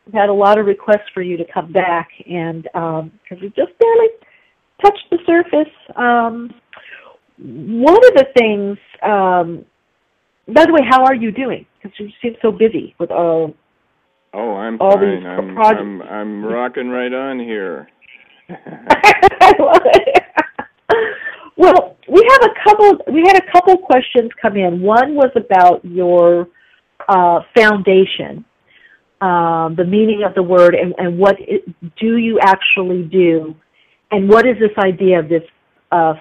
We've had a lot of requests for you to come back, and because we just barely touched the surface. One of the things, by the way, how are you doing? Because you seem so busy with all I'm all fine. These projects. I'm rocking right on here. I love it. Well, we had a couple questions come in. One was about your foundation, the meaning of the word, and what do you actually do, and what is this idea of this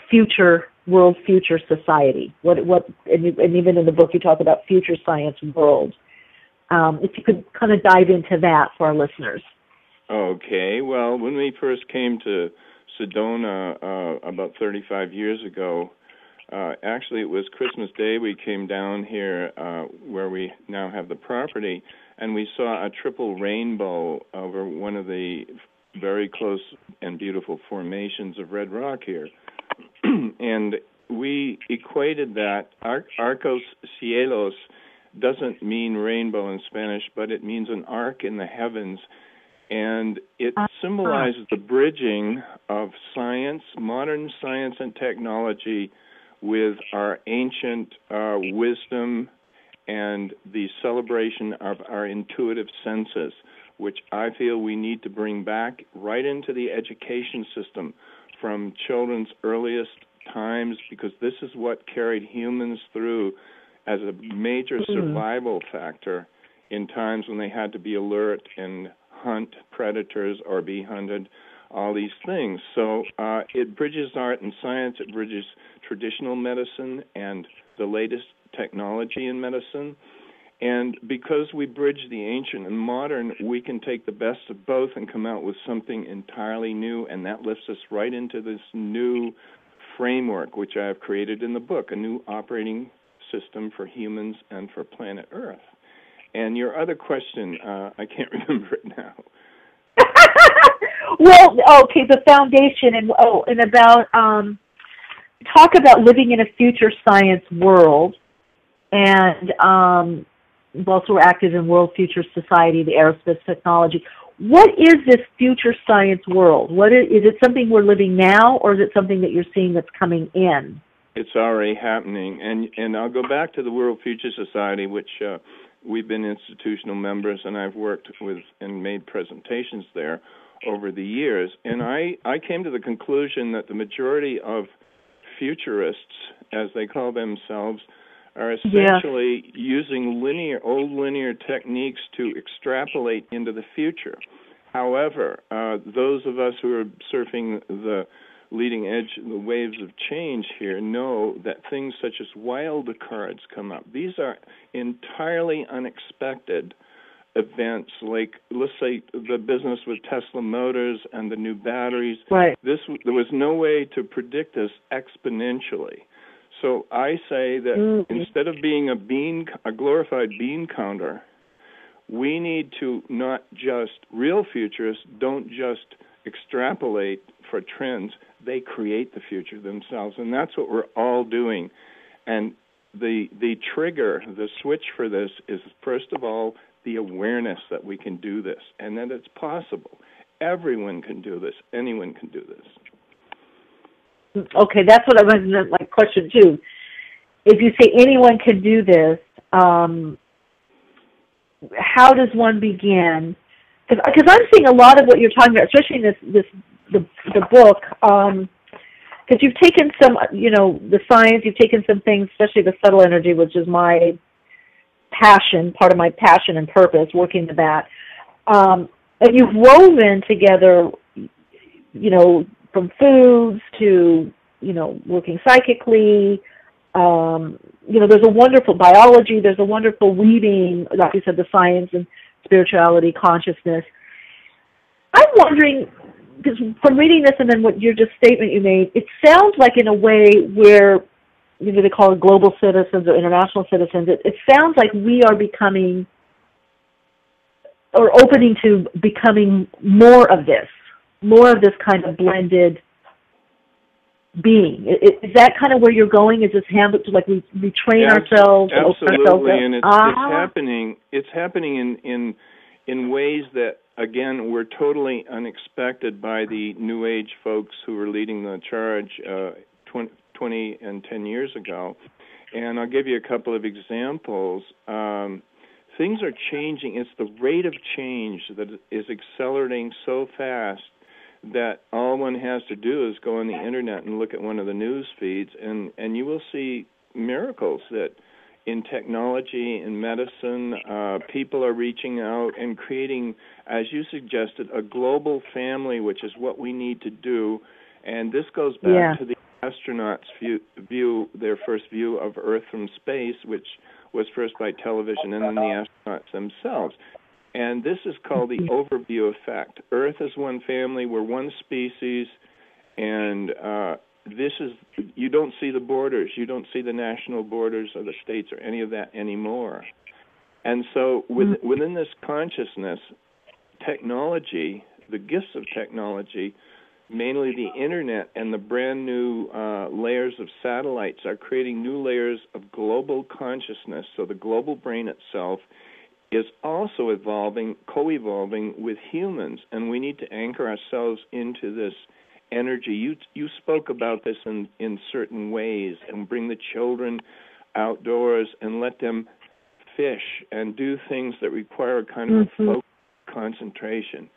future world, future society? And even in the book you talk about future science world. If you could kind of dive into that for our listeners. Okay. Well, when we first came to Sedona about 35 years ago, actually it was Christmas Day. We came down here where we now have the property, and we saw a triple rainbow over one of the very close and beautiful formations of red rock here. And we equated that Arcos Cielos doesn't mean rainbow in Spanish, but it means an arc in the heavens. And it symbolizes the bridging of science, modern science and technology, with our ancient wisdom and the celebration of our intuitive senses, which I feel we need to bring back right into the education system from children's earliest times, because this is what carried humans through as a major survival factor in times when they had to be alert and hunt predators or be hunted, all these things. So it bridges art and science, it bridges traditional medicine and the latest technology in medicine. And because we bridge the ancient and modern, we can take the best of both and come out with something entirely new, and that lifts us right into this new framework, which I have created in the book, a new operating system for humans and for planet Earth. And your other question, I can't remember it now. Well, okay, the foundation, and about talk about living in a future science world, and also we're active in World Future Society, the Aerospace Technology. What is this future science world? What is it something we're living now, or is it something that you're seeing that's coming in? It's already happening, and I'll go back to the World Future Society, which we've been institutional members, and I've worked with and made presentations there over the years. And I came to the conclusion that the majority of futurists, as they call themselves, are essentially using old linear techniques to extrapolate into the future. However, those of us who are surfing the leading edge, the waves of change here, know that things such as wild cards come up. These are entirely unexpected events, like, let's say, the business with Tesla Motors and the new batteries. Right. There was no way to predict this exponentially. So I say that instead of being a glorified bean counter, we need to not just, real futurists don't just extrapolate for trends, they create the future themselves, and that's what we're all doing. And the trigger, the switch for this is, first of all, the awareness that we can do this and that it's possible. Everyone can do this. Anyone can do this. Okay, that's what I was my question too. If you say anyone can do this, how does one begin? Because I'm seeing a lot of what you're talking about, especially in the book. Because you've taken some, the science, you've taken some things, especially the subtle energy, which is my passion, part of my passion and purpose, working with that. And you've woven together, from foods to, working psychically. There's a wonderful biology, there's a wonderful weaving, like you said, the science and spirituality, consciousness. I'm wondering, because from reading this and then what your just statement you made, it sounds like in a way where, they call it global citizens or international citizens, it sounds like we are becoming, or opening to becoming more of this kind of blended being. Is that kind of where you're going? Is this like we train ourselves? Absolutely, and it's happening in ways that, again, were totally unexpected by the New Age folks who were leading the charge 20 and 10 years ago. And I'll give you a couple of examples. Things are changing. It's the rate of change that is accelerating so fast that all one has to do is go on the internet and look at one of the news feeds, and you will see miracles that in technology, in medicine, people are reaching out and creating, as you suggested, a global family, which is what we need to do. And this goes back to the astronauts' view, their first view of Earth from space, which was first by television, and then the astronauts themselves. And this is called the overview effect. Earth is one family, we're one species, and this is, you don't see the borders, you don't see the national borders or the states or any of that anymore. And so within this consciousness, technology, the gifts of technology, mainly the internet and the brand new layers of satellites are creating new layers of global consciousness. So the global brain itself is also evolving, co-evolving with humans, and we need to anchor ourselves into this energy. You spoke about this in certain ways, and bring the children outdoors and let them fish and do things that require a kind of a focus, concentration.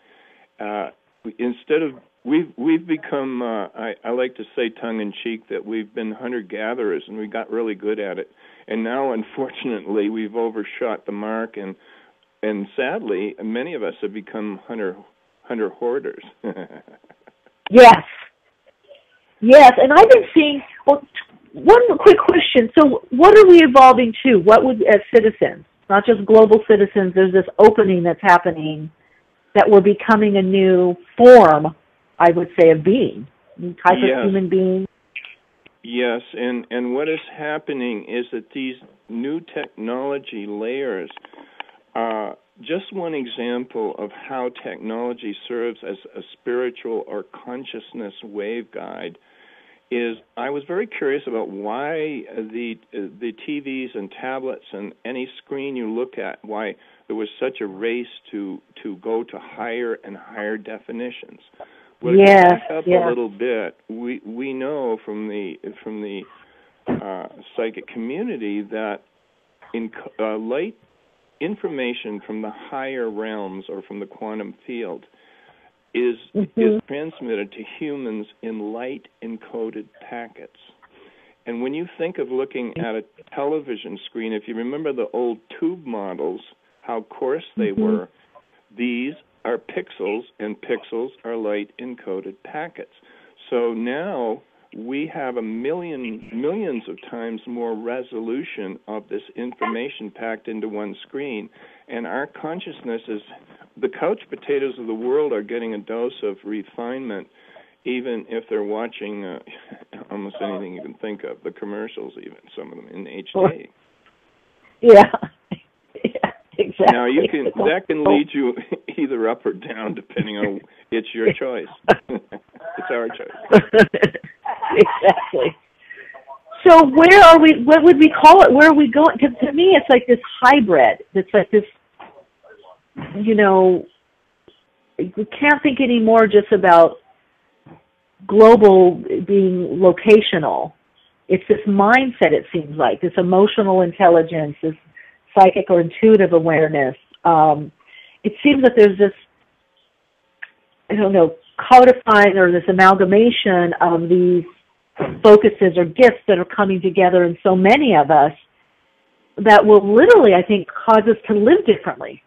Instead of we've become I like to say tongue-in-cheek that we've been hunter-gatherers and we got really good at it, and now unfortunately we've overshot the mark, and sadly many of us have become hunter hoarders. Yes, and I've been seeing. Well, one quick question. So, what are we evolving to? What would, as citizens, not just global citizens, there's this opening that's happening, that we're becoming a new form, I would say, of being, new type of human being. Yes, and what is happening is that these new technology layers, just one example of how technology serves as a spiritual or consciousness waveguide is, I was very curious about why the TVs and tablets and any screen you look at, why there was such a race to go to higher and higher definitions. Well, to back up a little bit, we know from the psychic community that in light information from the higher realms or from the quantum field is transmitted to humans in light encoded packets. And when you think of looking at a television screen, if you remember the old tube models, how coarse they were, these are pixels, and pixels are light encoded packets. So now we have millions of times more resolution of this information packed into one screen, and our consciousness is, the couch potatoes of the world are getting a dose of refinement, even if they're watching almost anything you can think of, the commercials even, some of them in HD. Yeah, exactly. Now that can lead you either up or down depending on, it's your choice. It's our choice. Exactly. So where are we, what would we call it? Where are we going? Because to me it's like this hybrid. It's like this, you can't think anymore just about global being locational. It's this mindset, it seems like, this emotional intelligence, this psychic or intuitive awareness. It seems that there's this, codifying or this amalgamation of these focuses or gifts that are coming together in so many of us that will literally, I think, cause us to live differently.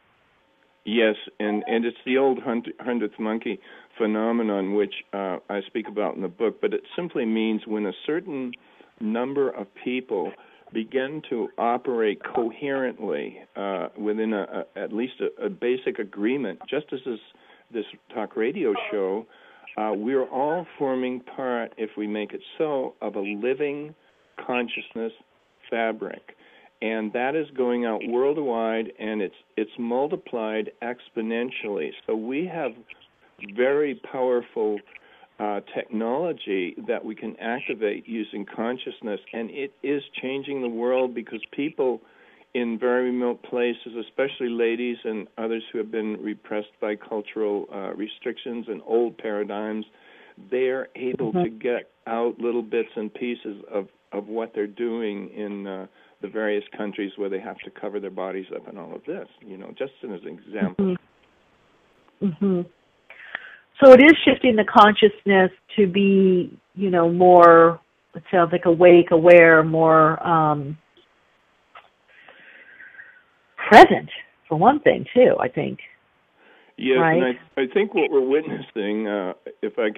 Yes, and it's the old 100th monkey phenomenon, which I speak about in the book, but it simply means when a certain number of people begin to operate coherently within at least a basic agreement, just as this talk radio show, we're all forming part, if we make it so, of a living consciousness fabric. And that is going out worldwide, and it's multiplied exponentially. So we have very powerful technology that we can activate using consciousness, and it is changing the world because people in very remote places, especially ladies and others who have been repressed by cultural restrictions and old paradigms, they're able to get out little bits and pieces of what they're doing in the various countries where they have to cover their bodies up and all of this, just as an example. So it is shifting the consciousness to be, more, it sounds like awake, aware, more present, for one thing, too, I think. Yes, right? And I think what we're witnessing, if I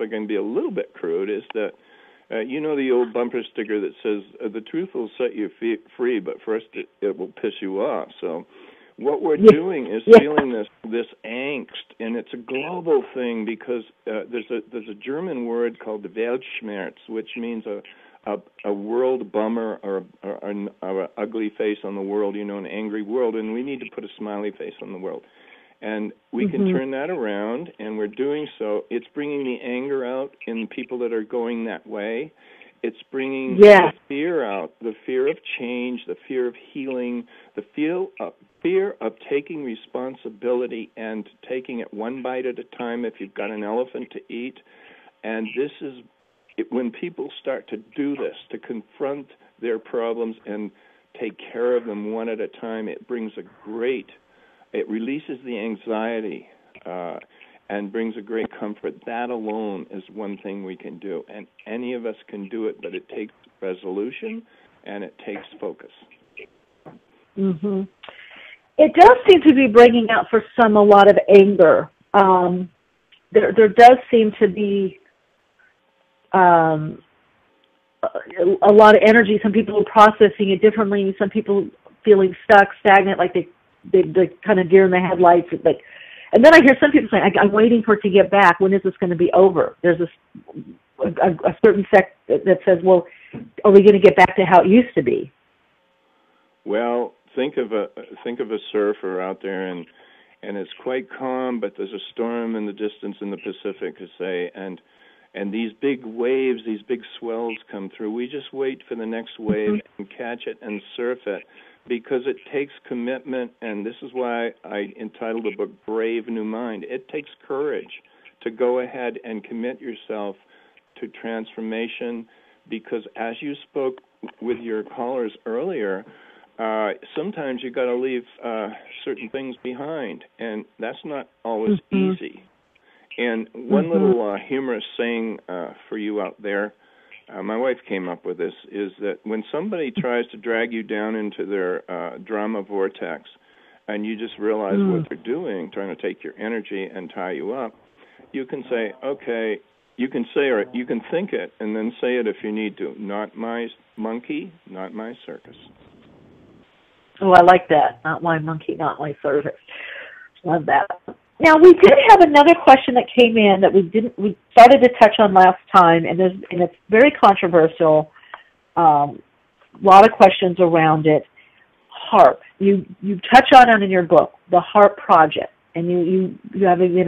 can be a little bit crude, is that the old bumper sticker that says, the truth will set you free, but first it will piss you off. So what we're doing is feeling this angst, and it's a global thing because there's a German word called Weltschmerz, which means a world bummer or an ugly face on the world, an angry world, and we need to put a smiley face on the world. And we can turn that around, and we're doing so. It's bringing the anger out in people that are going that way. It's bringing the fear out, the fear of change, the fear of healing, the fear of taking responsibility and taking it one bite at a time if you've got an elephant to eat. And this is when people start to do this, to confront their problems and take care of them one at a time, it releases the anxiety and brings a great comfort. That alone is one thing we can do, and any of us can do it, but it takes resolution and it takes focus. Mm-hmm. It does seem to be bringing out for some a lot of anger. There does seem to be a lot of energy. Some people are processing it differently. Some people feeling stuck, stagnant, like they kind of deer in the headlights. And then I hear some people saying, I'm waiting for it to get back. When is this going to be over? There's a certain sect that says, well, are we going to get back to how it used to be? Well, think of a surfer out there, and it's quite calm, but there's a storm in the distance in the Pacific, say, and these big waves, these big swells come through. We just wait for the next wave and catch it and surf it, because it takes commitment, and this is why I entitled the book Brave New Mind. It takes courage to go ahead and commit yourself to transformation, because as you spoke with your callers earlier, sometimes you got to leave certain things behind, and that's not always easy. And one little humorous saying for you out there, my wife came up with this, is that when somebody tries to drag you down into their drama vortex, and you just realize what they're doing, trying to take your energy and tie you up, you can say, okay, you can say, or you can think it, and then say it if you need to. Not my monkey, not my circus. Oh, I like that. Not my monkey, not my circus. Love that. Now, we did have another question that came in that we started to touch on last time, and it's very controversial. A lot of questions around it. HAARP. You touch on it in your book, the HAARP project, and you have even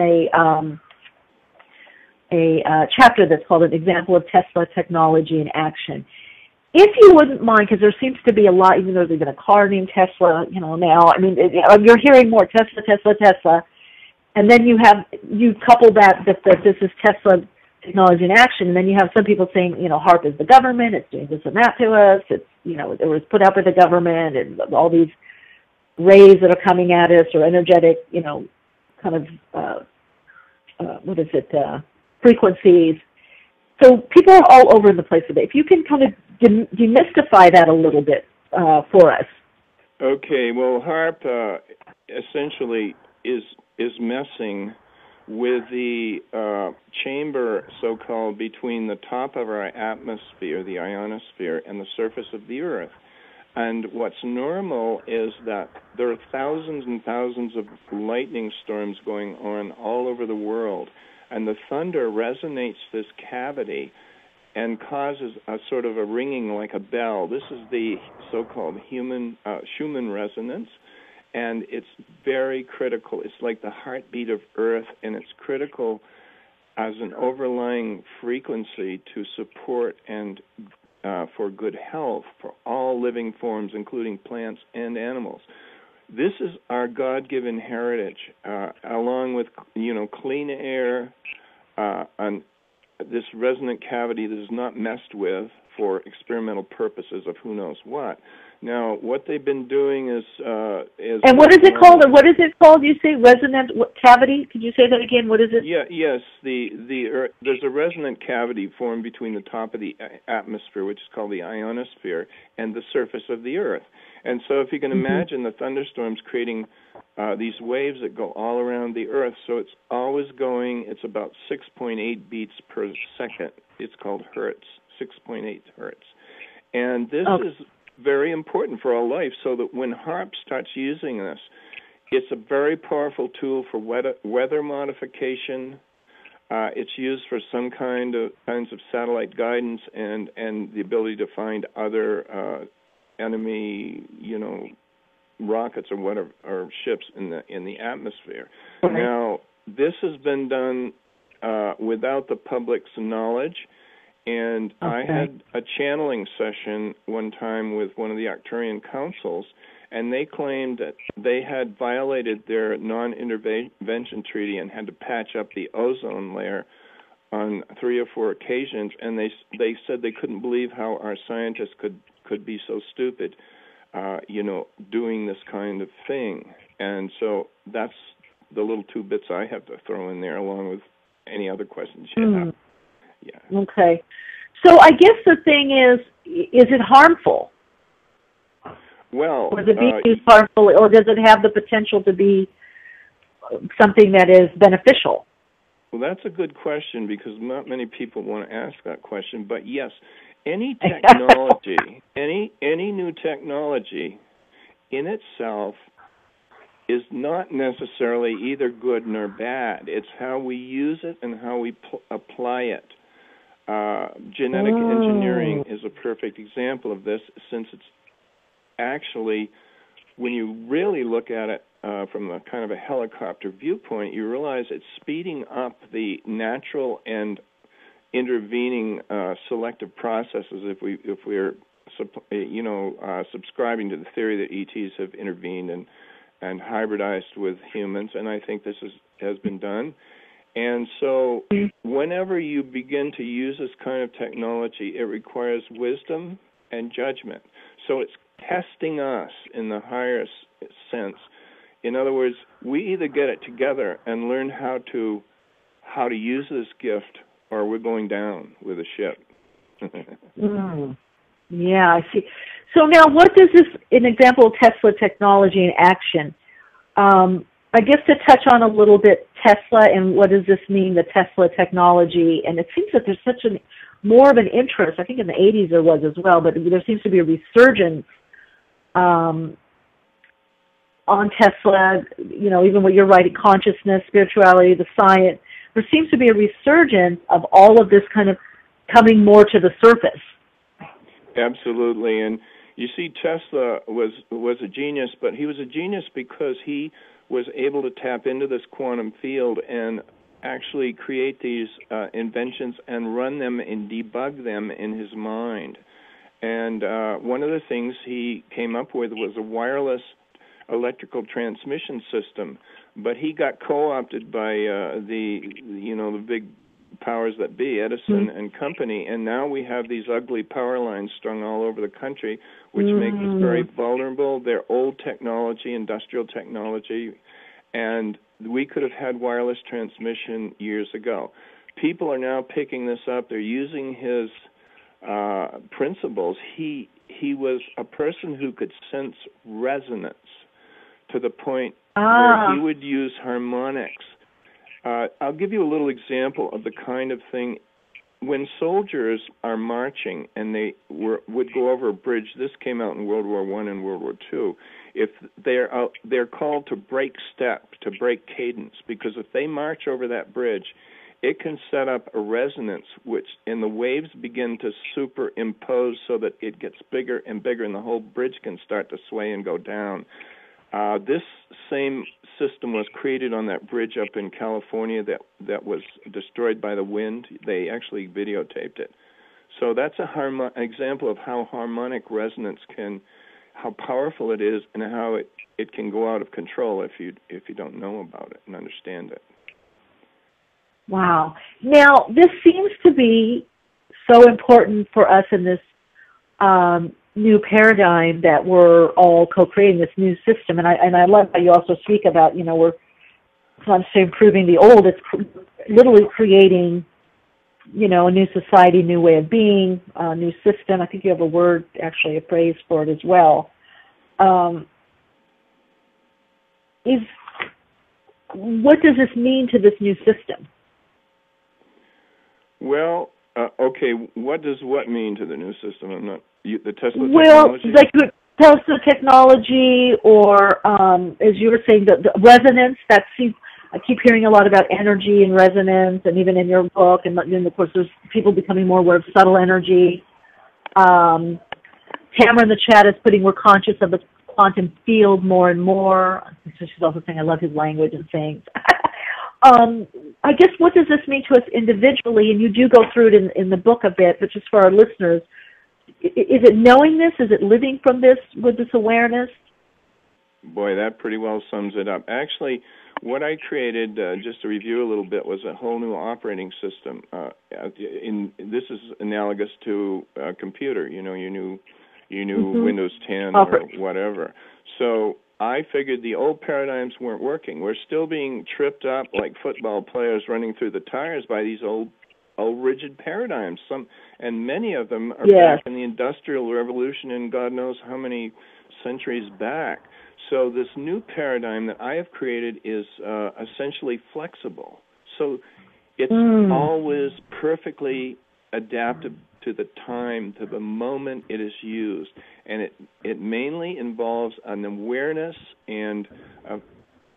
a chapter that's called An Example of Tesla Technology in Action. If you wouldn't mind, because there seems to be a lot, even though there's been a car named Tesla, now, I mean, you're hearing more Tesla, and then you couple that this is Tesla technology in action, and then you have some people saying, HAARP is the government, it's doing this and that to us, it's, it was put up by the government, and all these rays that are coming at us, or energetic, kind of, frequencies. So people are all over the place today. If you can kind of demystify that a little bit for us. Okay, well, HAARP essentially is messing with the chamber, so-called, between the top of our atmosphere, the ionosphere, and the surface of the Earth. And what's normal is that there are thousands and thousands of lightning storms going on all over the world, and the thunder resonates this cavity and causes a sort of a ringing like a bell. This is the so-called Schumann resonance, and it's very critical. It's like the heartbeat of Earth, and it's critical as an overlying frequency to support and for good health for all living forms, including plants and animals. This is our God-given heritage, along with clean air, and this resonant cavity that is not messed with for experimental purposes of who knows what. Now, what they've been doing is and what is it called? What is it called? You say resonant cavity? Could you say that again? What is it? Yeah, yes. There's a resonant cavity formed between the top of the atmosphere, which is called the ionosphere, and the surface of the Earth. And so, if you can imagine the thunderstorms creating these waves that go all around the Earth, so it's always going. It's about 6.8 beats per second. It's called hertz, 6.8 hertz, and this is very important for our life, so that when HAARP starts using this, it's a very powerful tool for weather modification. It's used for some kinds of satellite guidance and the ability to find other enemy, rockets or whatever, or ships in the atmosphere. Right. Now, this has been done without the public's knowledge, and I had a channeling session one time with one of the Arcturian councils, and they claimed that they had violated their non-intervention treaty and had to patch up the ozone layer on 3 or 4 occasions, and they said they couldn't believe how our scientists could be so stupid, doing this kind of thing. And so that's the little 2 bits I have to throw in there, along with any other questions you have. Yeah. Okay. So I guess the thing is it harmful? Well, was it being used harmful, or does it have the potential to be something that is beneficial? Well, that's a good question, because not many people want to ask that question. But yes, any technology, any new technology in itself is not necessarily either good nor bad. It's how we use it and how we apply it. Genetic engineering is a perfect example of this, since it's actually, when you really look at it from a kind of a helicopter viewpoint, you realize it's speeding up the natural and intervening selective processes. If we're subscribing to the theory that ETs have intervened and hybridized with humans, and I think this has been done. And so whenever you begin to use this kind of technology, it requires wisdom and judgment. So it's testing us in the higher sense. In other words, we either get it together and learn how to use this gift, or we're going down with a ship. Yeah, I see. So now, what does this, an example of Tesla technology in action? I guess to touch on a little bit Tesla and what does this mean, the Tesla technology, and it seems that there's more of an interest, I think in the 80s there was as well, but there seems to be a resurgence on Tesla, even what you're writing, consciousness, spirituality, the science. There seems to be a resurgence of all of this kind of coming more to the surface. Absolutely, and you see, Tesla was a genius, but he was a genius because he was able to tap into this quantum field and actually create these inventions and run them and debug them in his mind. And one of the things he came up with was a wireless electrical transmission system, but he got co-opted by the big powers that be, Edison and company, and now we have these ugly power lines strung all over the country, which make us very vulnerable. They're old technology, industrial technology, and we could have had wireless transmission years ago. People are now picking this up. They're using his principles. He was a person who could sense resonance to the point where he would use harmonics. I'll give you a little example of the kind of thing. When soldiers are marching and they would go over a bridge, this came out in World War I and World War II, if they're called to break step, to break cadence, because if they march over that bridge, it can set up a resonance and the waves begin to superimpose so that it gets bigger and bigger and the whole bridge can start to sway and go down. This same system was created on that bridge up in California that was destroyed by the wind. They actually videotaped it. So that's an example of how harmonic resonance how powerful it is, and how it can go out of control if you don't know about it and understand it. Wow. Now, this seems to be so important for us in this new paradigm that we're all co-creating this new system, and I love how you also speak about, we're not just improving the old, it's literally creating, a new society, new way of being, a new system. I think you have a word, actually, a phrase for it as well. What does this mean to this new system? Well, okay, what does what mean to the new system? I'm not... the Tesla technology? Well, like Tesla technology, or as you were saying, the resonance. I keep hearing a lot about energy and resonance, and even in your book, and of course, there's people becoming more aware of subtle energy. Tamara in the chat is putting, we're conscious of the quantum field more and more. So she's also saying, I love his language and sayings. I guess, what does this mean to us individually? And you do go through it in the book a bit, but just for our listeners, is it knowing this? Is it living from this, with this awareness? Boy, that pretty well sums it up. Actually, what I created, just to review a little bit, was a whole new operating system. This is analogous to a computer, your new Windows 10 or whatever. So I figured the old paradigms weren't working. We're still being tripped up like football players running through the tires by these old rigid paradigms. And many of them are back in the Industrial Revolution and God knows how many centuries back. So this new paradigm that I have created is essentially flexible. So it's always perfectly adapted to the time, to the moment it is used. And it mainly involves an awareness and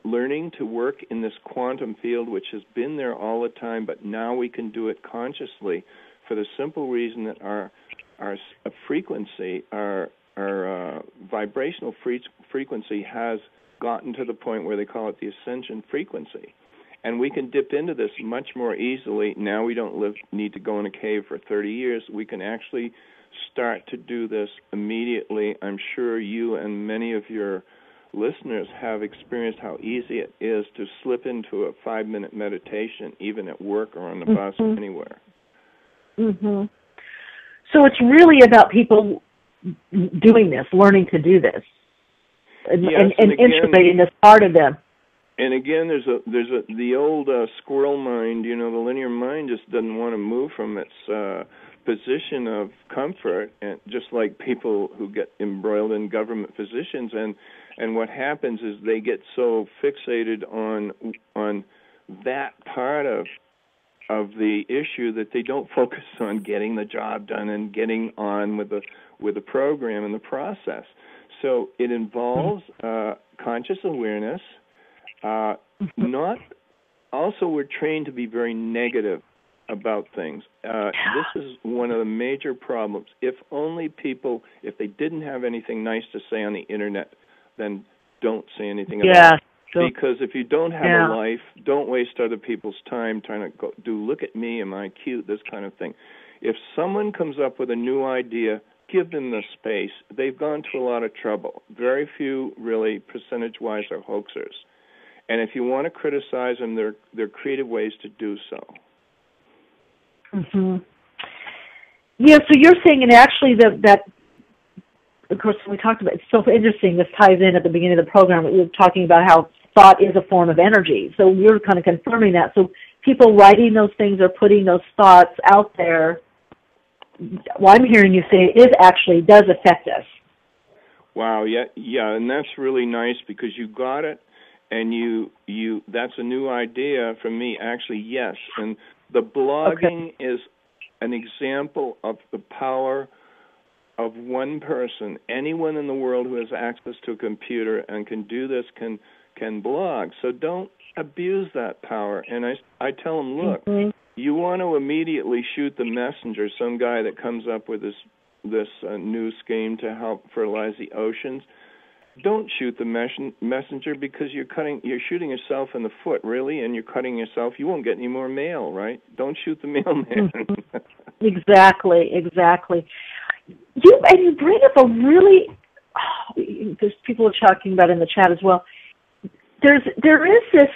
learning to work in this quantum field, which has been there all the time, but now we can do it consciously for the simple reason that our frequency, our vibrational frequency has gotten to the point where they call it the ascension frequency. And we can dip into this much more easily. Now we don't need to go in a cave for 30 years. We can actually start to do this immediately. I'm sure you and many of your listeners have experienced how easy it is to slip into a 5-minute meditation, even at work or on the bus or anywhere. Mm-hmm. So it's really about people doing this, learning to do this, and integrating this part of them. And again, there's the old squirrel mind. The linear mind just doesn't want to move from its position of comfort, and just like people who get embroiled in government positions, and what happens is they get so fixated on that part of the issue that they don't focus on getting the job done and getting on with the program and the process. So it involves conscious awareness. Also, we're trained to be very negative about things. This is one of the major problems. If they didn't have anything nice to say on the internet, then don't say anything about it. Because if you don't have a life, don't waste other people's time trying to look at me, am I cute, this kind of thing. If someone comes up with a new idea, give them the space. They've gone to a lot of trouble. Very few, really, percentage-wise, are hoaxers. And if you want to criticize them, there are creative ways to do so. Mm-hmm. Yeah, so you're saying, and actually that of course, when we talked about, it's so interesting, this ties in at the beginning of the program, we were talking about how thought is a form of energy. So you're kind of confirming that. So people writing those things or putting those thoughts out there, what I'm hearing you say does affect us. Wow, yeah, and that's really nice because you got it. And you that's a new idea from me, actually, yes. And the blogging is an example of the power of one person. Anyone in the world who has access to a computer and can do this can blog. So don't abuse that power. And I tell them, look, you want to immediately shoot the messenger, some guy that comes up with this new scheme to help fertilize the oceans. Don't shoot the messenger because you're shooting yourself in the foot, really, and you're cutting yourself. You won't get any more mail, right? Don't shoot the mailman. Exactly. You bring up a really, there's people are talking about in the chat as well. There is this,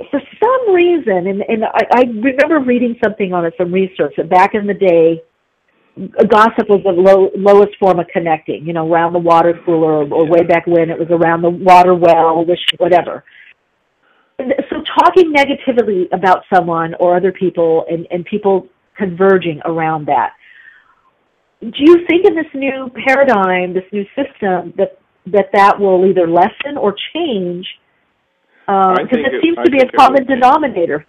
for some reason, and I remember reading something on it, some research, that back in the day, gossip was the lowest form of connecting, around the water cooler or way back when it was around the water well, whatever. So talking negatively about someone or other people and people converging around that. Do you think in this new paradigm, this new system, that will either lessen or change? Because it seems to be a common denominator.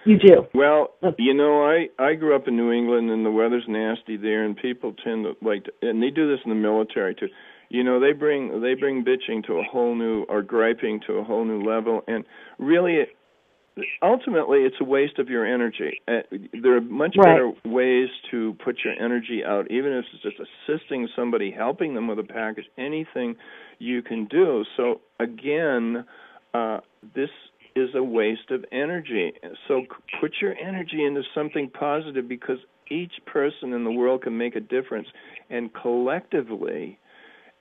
You do? Well, I grew up in New England, and the weather's nasty there, and people tend to and they do this in the military too. They bring bitching to a whole new, or griping to a whole new level, and really ultimately, it's a waste of your energy. There are much better ways to put your energy out, even if it's just assisting somebody, helping them with a package, anything you can do. So, again, this is a waste of energy. So put your energy into something positive, because each person in the world can make a difference. And collectively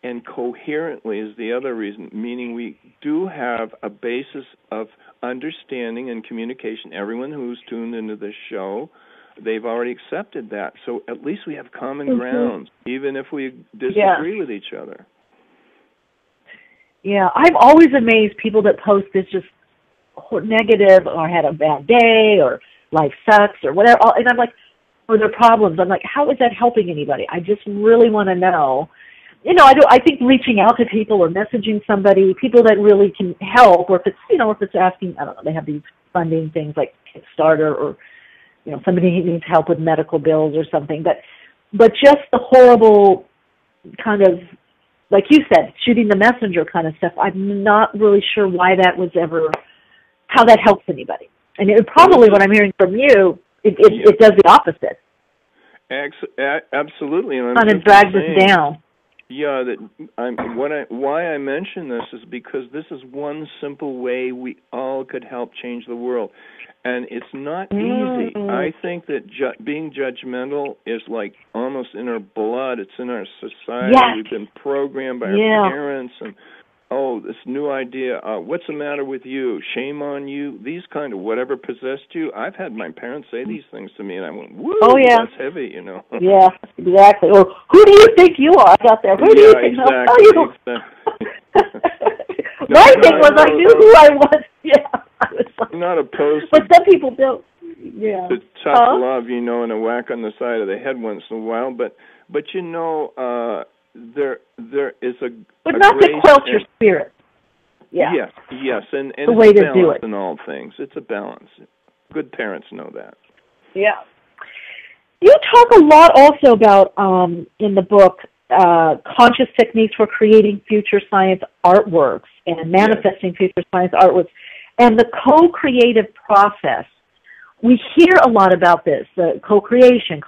and coherently is the other reason, meaning we do have a basis of understanding and communication. Everyone who's tuned into this show, they've already accepted that. So at least we have common grounds, even if we disagree with each other. Yeah, I'm always amazed people that post this just negative, or had a bad day, or life sucks, or whatever. And I'm like, or their problems. I'm like, how is that helping anybody? I just really want to know. You know, I think reaching out to people or messaging somebody, people that really can help, or if it's, you know, if it's asking, I don't know, they have these funding things like Kickstarter, or, you know, somebody needs help with medical bills or something. But just the horrible kind of, like you said, shooting the messenger kind of stuff, I'm not really sure why that was ever, how that helps anybody. And it probably, what I'm hearing from you, it does the opposite. Absolutely. And kind of drags us down. Yeah, why I mention this is because this is one simple way we all could help change the world. And it's not easy. I think that being judgmental is like almost in our blood. It's in our society. Yes. We've been programmed by our parents, and this new idea, what's the matter with you? Shame on you? These kind of whatever possessed you. I've had my parents say these things to me, and I went, woo, that's heavy, you know. Yeah, exactly. Or, who do you think you are? I got there. Who do you think? Exactly, I'll tell you. Exactly. My thing was I knew who I was. Yeah. I was like, I'm not opposed but some people don't. Yeah. To tough love, you know, and a whack on the side of the head once in a while. But you know, there is a but not to quench your spirit. Yeah. Yes, and the way it's a to do it in all things. It's a balance. Good parents know that. Yeah. You talk a lot also about in the book conscious techniques for creating future science artworks and manifesting future science artworks, and the co-creative process. We hear a lot about this, the co-creation,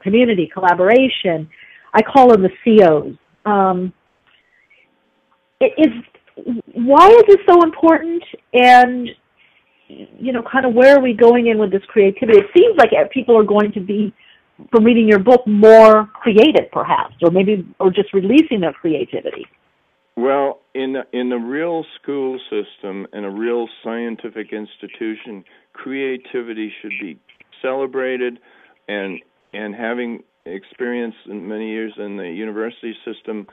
community, collaboration. I call them the COs. Why is this so important? And, you know, kind of where are we going in with this creativity? It seems like people are going to be, from reading your book, more creative, perhaps, or just releasing their creativity. Well, in a real school system and a real scientific institution, creativity should be celebrated, and having experience in many years in the university system,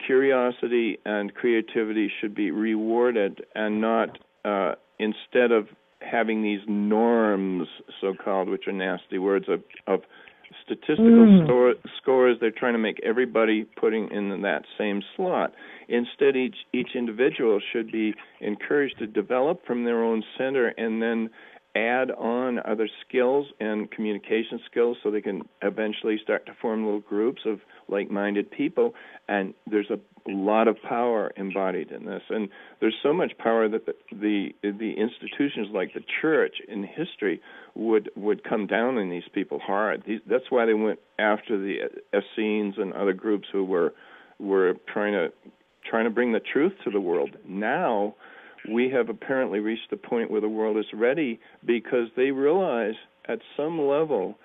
curiosity and creativity should be rewarded, and not instead of having these norms, so-called, which are nasty words, of statistical scores. They're trying to make everybody putting in that same slot. Instead, each individual should be encouraged to develop from their own center and then add on other skills and communication skills so they can eventually start to form little groups of like-minded people. And there's a lot of power embodied in this. And there's so much power that the institutions like the church in history would come down on these people hard. That's why they went after the Essenes and other groups who were trying to bring the truth to the world. Now we have apparently reached the point where the world is ready, because they realize at some level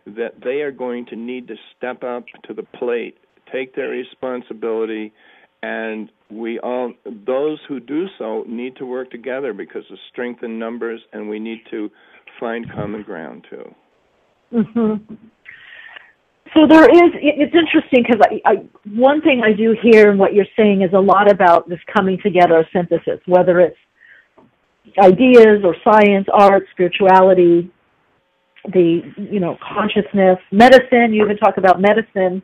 that they are going to need to step up to the plate, take their responsibility, and those who do so need to work together because of strength in numbers, and we need to find common ground too. Mm-hmm. So it's interesting, because one thing I do hear in what you're saying is a lot about this coming together of synthesis, whether it's ideas or science, art, spirituality, consciousness, medicine. You even talk about medicine,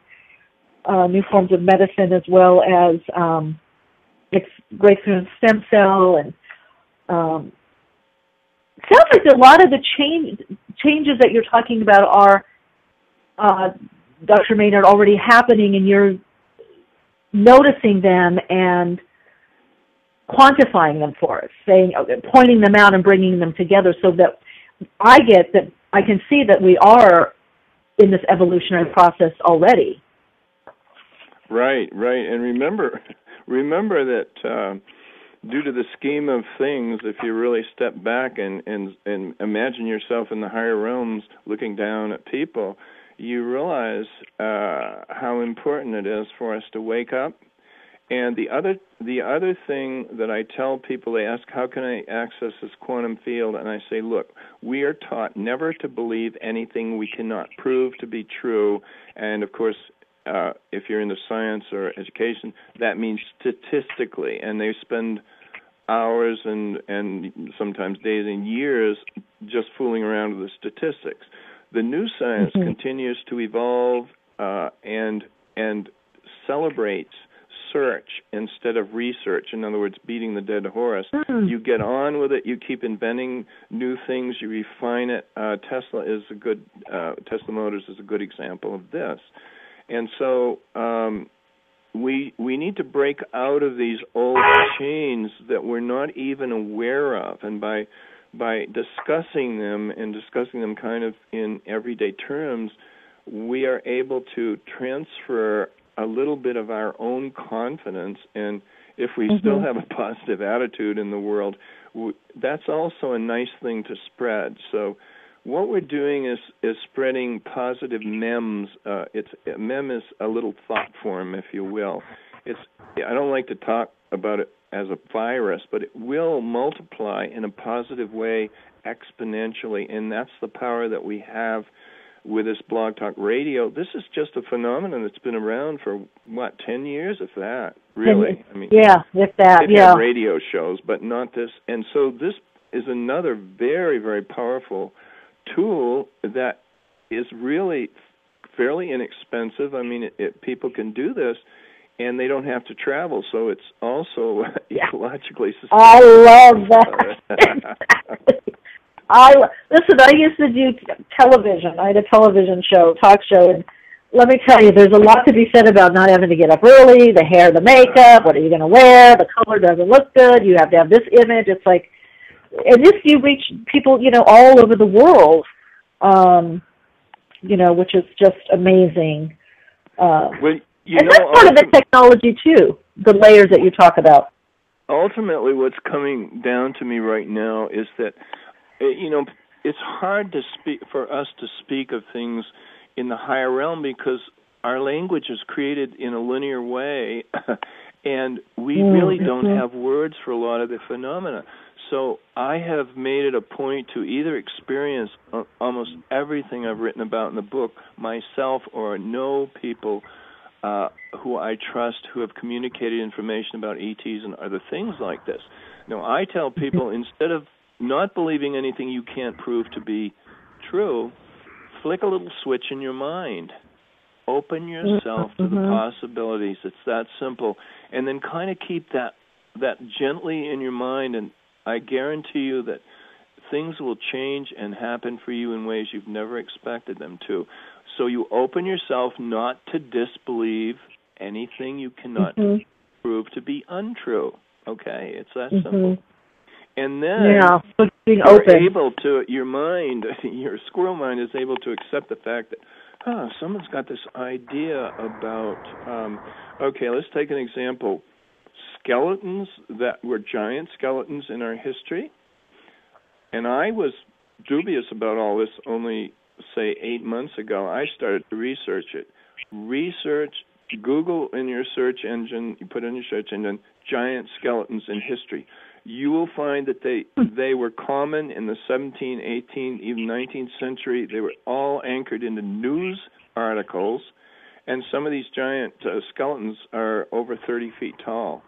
new forms of medicine, as well as breakthrough in stem cell. And it sounds like a lot of the changes that you're talking about are, Dr. Maynard, already happening, and you're noticing them and quantifying them for us, pointing them out and bringing them together, so that I can see that we are in this evolutionary process already. Right. And remember that due to the scheme of things, if you really step back and imagine yourself in the higher realms looking down at people, you realize how important it is for us to wake up. And the other thing that I tell people, they ask, how can I access this quantum field? And I say, look, we are taught never to believe anything we cannot prove to be true. And, of course, if you're into science or education, that means statistically. And they spend hours and sometimes days and years just fooling around with the statistics. The new science continues to evolve and celebrates search instead of research. In other words, beating the dead horse. You get on with it. You keep inventing new things. You refine it. Tesla Motors is a good example of this. And so we need to break out of these old chains that we're not even aware of, and by discussing them kind of in everyday terms, we are able to transfer a little bit of our own confidence, and if we still have a positive attitude in the world, that's also a nice thing to spread. So what we're doing is spreading positive memes. A mem is a little thought form, if you will. I don't like to talk about it as a virus, but it will multiply in a positive way exponentially, and that's the power that we have with this Blog Talk Radio. This is just a phenomenon that's been around for, 10 years, if that, really? I mean, yeah, if that, they've had radio shows, but not this. And so this is another very, very powerful tool that is really fairly inexpensive. I mean, people can do this, and they don't have to travel, so it's also ecologically sustainable. I love that. Listen, I used to do television. I had a television show, talk show, and let me tell you, there's a lot to be said about not having to get up early, the hair, the makeup, what are you going to wear, the color doesn't look good, you have to have this image. It's like, and this, you reach people, all over the world, which is just amazing. And that's part of the technology, too, the layers that you talk about. Ultimately, what's coming down to me right now is that, it's hard for us to speak of things in the higher realm because our language is created in a linear way, and we really don't have words for a lot of the phenomena. So I have made it a point to either experience almost everything I've written about in the book myself, or know people who I trust who have communicated information about ETs and other things like this. Now, I tell people, instead of not believing anything you can't prove to be true, flick a little switch in your mind. Open yourself to the possibilities. It's that simple. And then kind of keep that gently in your mind, and I guarantee you that things will change and happen for you in ways you've never expected them to. So you open yourself not to disbelieve anything you cannot prove to be untrue. Okay? It's that simple. And then your mind, your squirrel mind is able to accept the fact that, someone's got this idea about, let's take an example. Skeletons that were giant skeletons in our history. And I was dubious about all this only, say, 8 months ago. I started to research it. Google in your search engine, you put in your search engine, giant skeletons in history. You will find that they were common in the 17th, 18th, even 19th century. They were all anchored into news articles, and some of these giant skeletons are over 30 feet tall.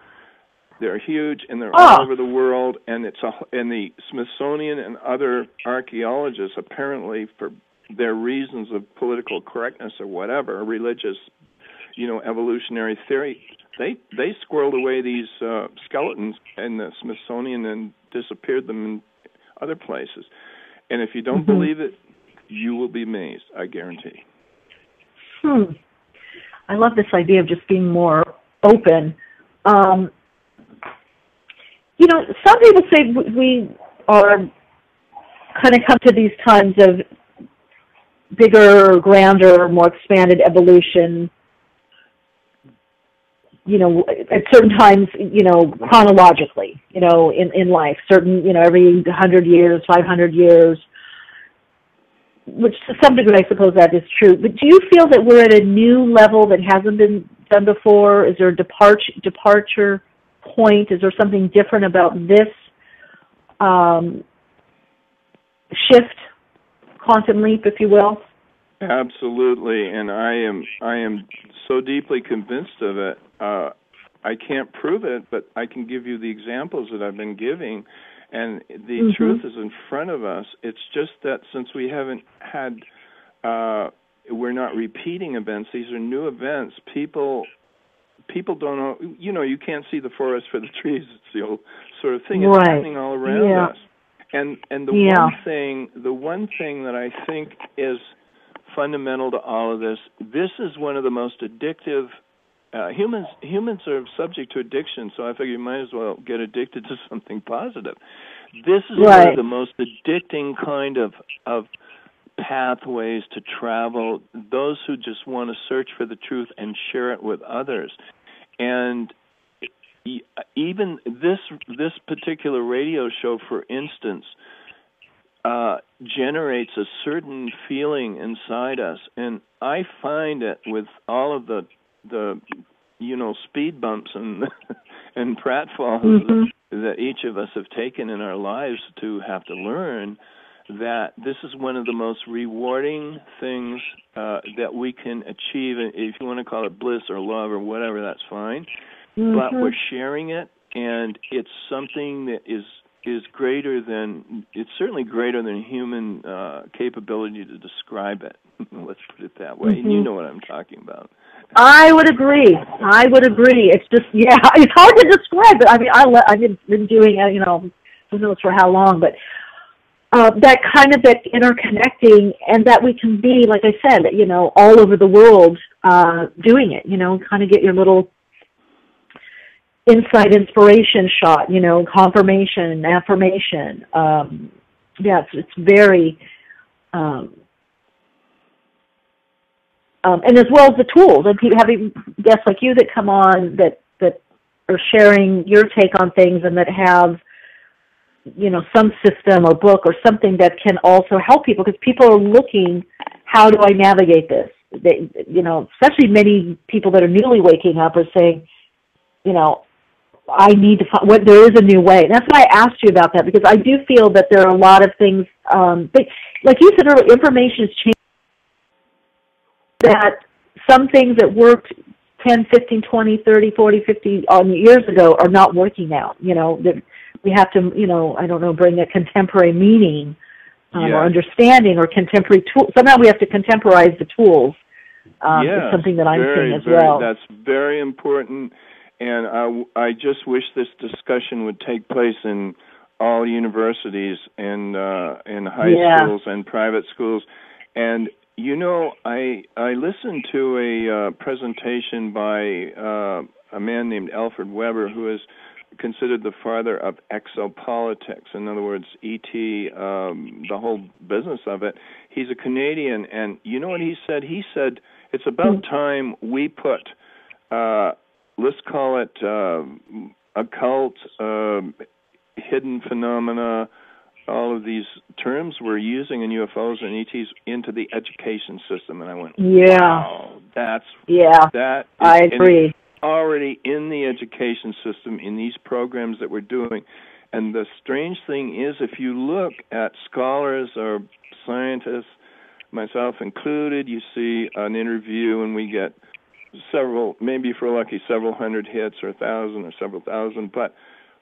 They're huge, and they're all over the world, and and the Smithsonian and other archaeologists, apparently for their reasons of political correctness or whatever, religious, evolutionary theory, they squirreled away these skeletons in the Smithsonian and disappeared them in other places. And if you don't believe it, you will be amazed, I guarantee. I love this idea of just being more open. some people say we are kind of come to these times of bigger, grander, more expanded evolution, at certain times, chronologically, in life, every 100 years, 500 years, which to some degree I suppose that is true. But do you feel that we're at a new level that hasn't been done before? Is there a departure point? Is there something different about this shift, quantum leap, if you will? Absolutely, and I am so deeply convinced of it. I can't prove it, but I can give you the examples that I've been giving, and the truth is in front of us. It's just that since we haven't had, we're not repeating events. These are new events. People don't know. You can't see the forest for the trees. It's the old sort of thing. It's happening all around us. And the one thing that I think is fundamental to all of this is one of the most addictive. Humans are subject to addiction, so I figure you might as well get addicted to something positive. This is one of the most addicting kind of pathways to travel. Those who just want to search for the truth and share it with others. And even this particular radio show, for instance, generates a certain feeling inside us, and I find it with all of the speed bumps and and pratfalls that each of us have taken in our lives to have to learn that this is one of the most rewarding things that we can achieve. If you want to call it bliss or love or whatever, that's fine. But we're sharing it, and it's something that is greater than, it's certainly greater than human capability to describe it. Let's put it that way. And you know what I'm talking about. I would agree. It's just, it's hard to describe it. I mean, I've been doing, who knows for how long, but that kind of that interconnecting, and that we can be, like I said, all over the world doing it, kind of get your little insight, inspiration shot, confirmation, affirmation. It's very, and as well as the tools, and having guests like you that come on that are sharing your take on things and that have, some system or book or something that can also help people, because people are looking, how do I navigate this? They, especially many people that are newly waking up are saying, I need to find, there is a new way. And that's why I asked you about that, because I do feel that there are a lot of things, like you said earlier, information is changing, that some things that worked 10, 15, 20, 30, 40, 50 years ago are not working now. That we have to, I don't know, bring a contemporary meaning or understanding or contemporary tool. Somehow we have to contemporize the tools. It's something that I'm seeing as well. That's very important. And I just wish this discussion would take place in all universities and in high schools and private schools. And I listened to a presentation by a man named Alfred Weber, who is considered the father of exopolitics. In other words, the whole business of it. He's a Canadian, and you know what he said? He said it's about time we put, let's call it occult, hidden phenomena, all of these terms we're using in UFOs and ETs into the education system. And I went, wow, I agree. Already in the education system, in these programs that we're doing. And the strange thing is, if you look at scholars or scientists, myself included, you see an interview and we get several, maybe if we're lucky, several hundred hits or 1,000 or several thousand. But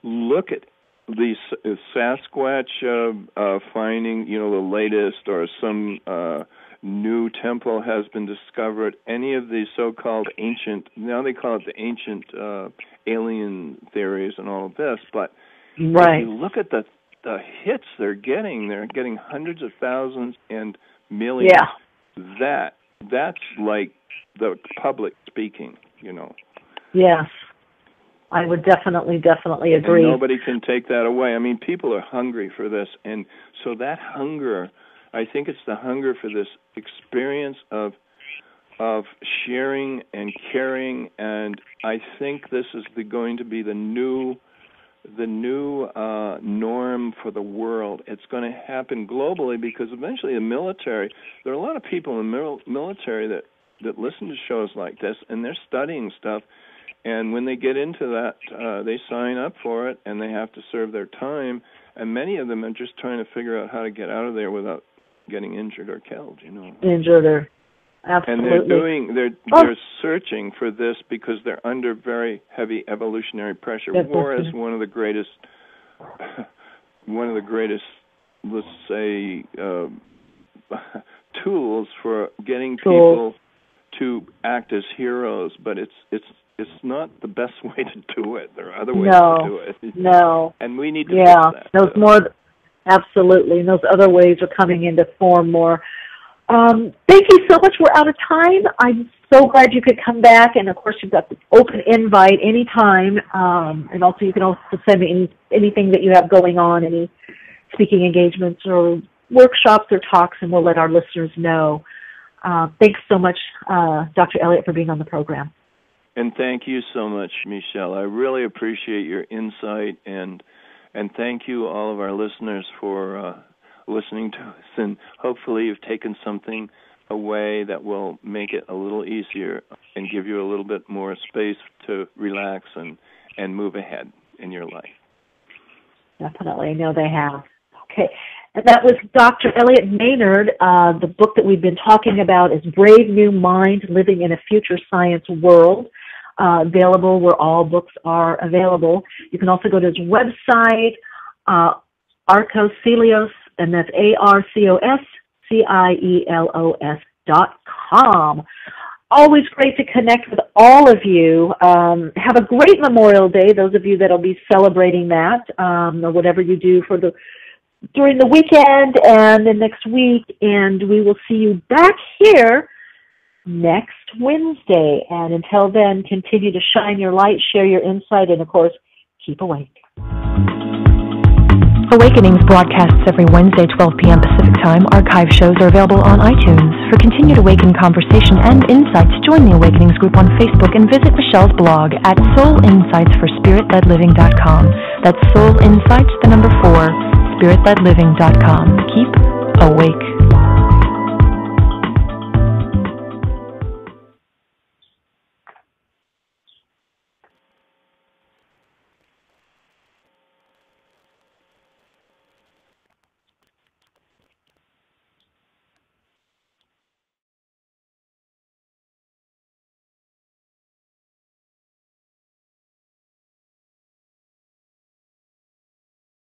look at the Sasquatch finding, the latest, or some new temple has been discovered. Any of these so-called ancient, now they call it the ancient alien theories and all of this, but if you look at the hits they're getting hundreds of thousands and millions. That's like the public speaking, Yes. I would definitely agree. And nobody can take that away. I mean, people are hungry for this, and so that hunger, I think it's the hunger for this experience of sharing and caring, and I think this is going to be the new norm for the world. It's going to happen globally because eventually the military, there are a lot of people in the military that listen to shows like this, and they're studying stuff, and when they get into that, they sign up for it, and they have to serve their time, and many of them are just trying to figure out how to get out of there without getting injured or killed, Injured or... Absolutely. And they're searching for this because they're under very heavy evolutionary pressure. War is one of the greatest, let's say, tools for getting people to act as heroes. But it's not the best way to do it. There are other ways to do it. No. And we need to fix that. Absolutely. And those other ways are coming into form more. Thank you so much. We're out of time. I'm so glad you could come back, and of course you've got the open invite anytime. And also you can also send me anything that you have going on, any speaking engagements or workshops or talks, and we'll let our listeners know. Thanks so much, Dr. Elliott, for being on the program. And thank you so much, Michele. I really appreciate your insight, and thank you all of our listeners for listening to us, and hopefully you've taken something away that will make it a little easier and give you a little bit more space to relax and move ahead in your life. Definitely. I know they have. Okay. And that was Dr. Elliott Maynard. The book that we've been talking about is Brave New Mind, Living in a Future Science World, available where all books are available. You can also go to his website, Arcos, Cielos, and that's ARCOSCIELOS.com. Always great to connect with all of you. Have a great Memorial Day, those of you that will be celebrating that, or whatever you do during the weekend and the next week. And we will see you back here next Wednesday. And until then, continue to shine your light, share your insight, and of course, keep awake. Awakenings broadcasts every Wednesday, 12 p.m. Pacific Time. Archive shows are available on iTunes. For continued Awaken conversation and insights, join the Awakenings group on Facebook and visit Michele's blog at soulinsightsforspiritledliving.com. That's Soul Insights, 4, spiritledliving.com. Keep awake.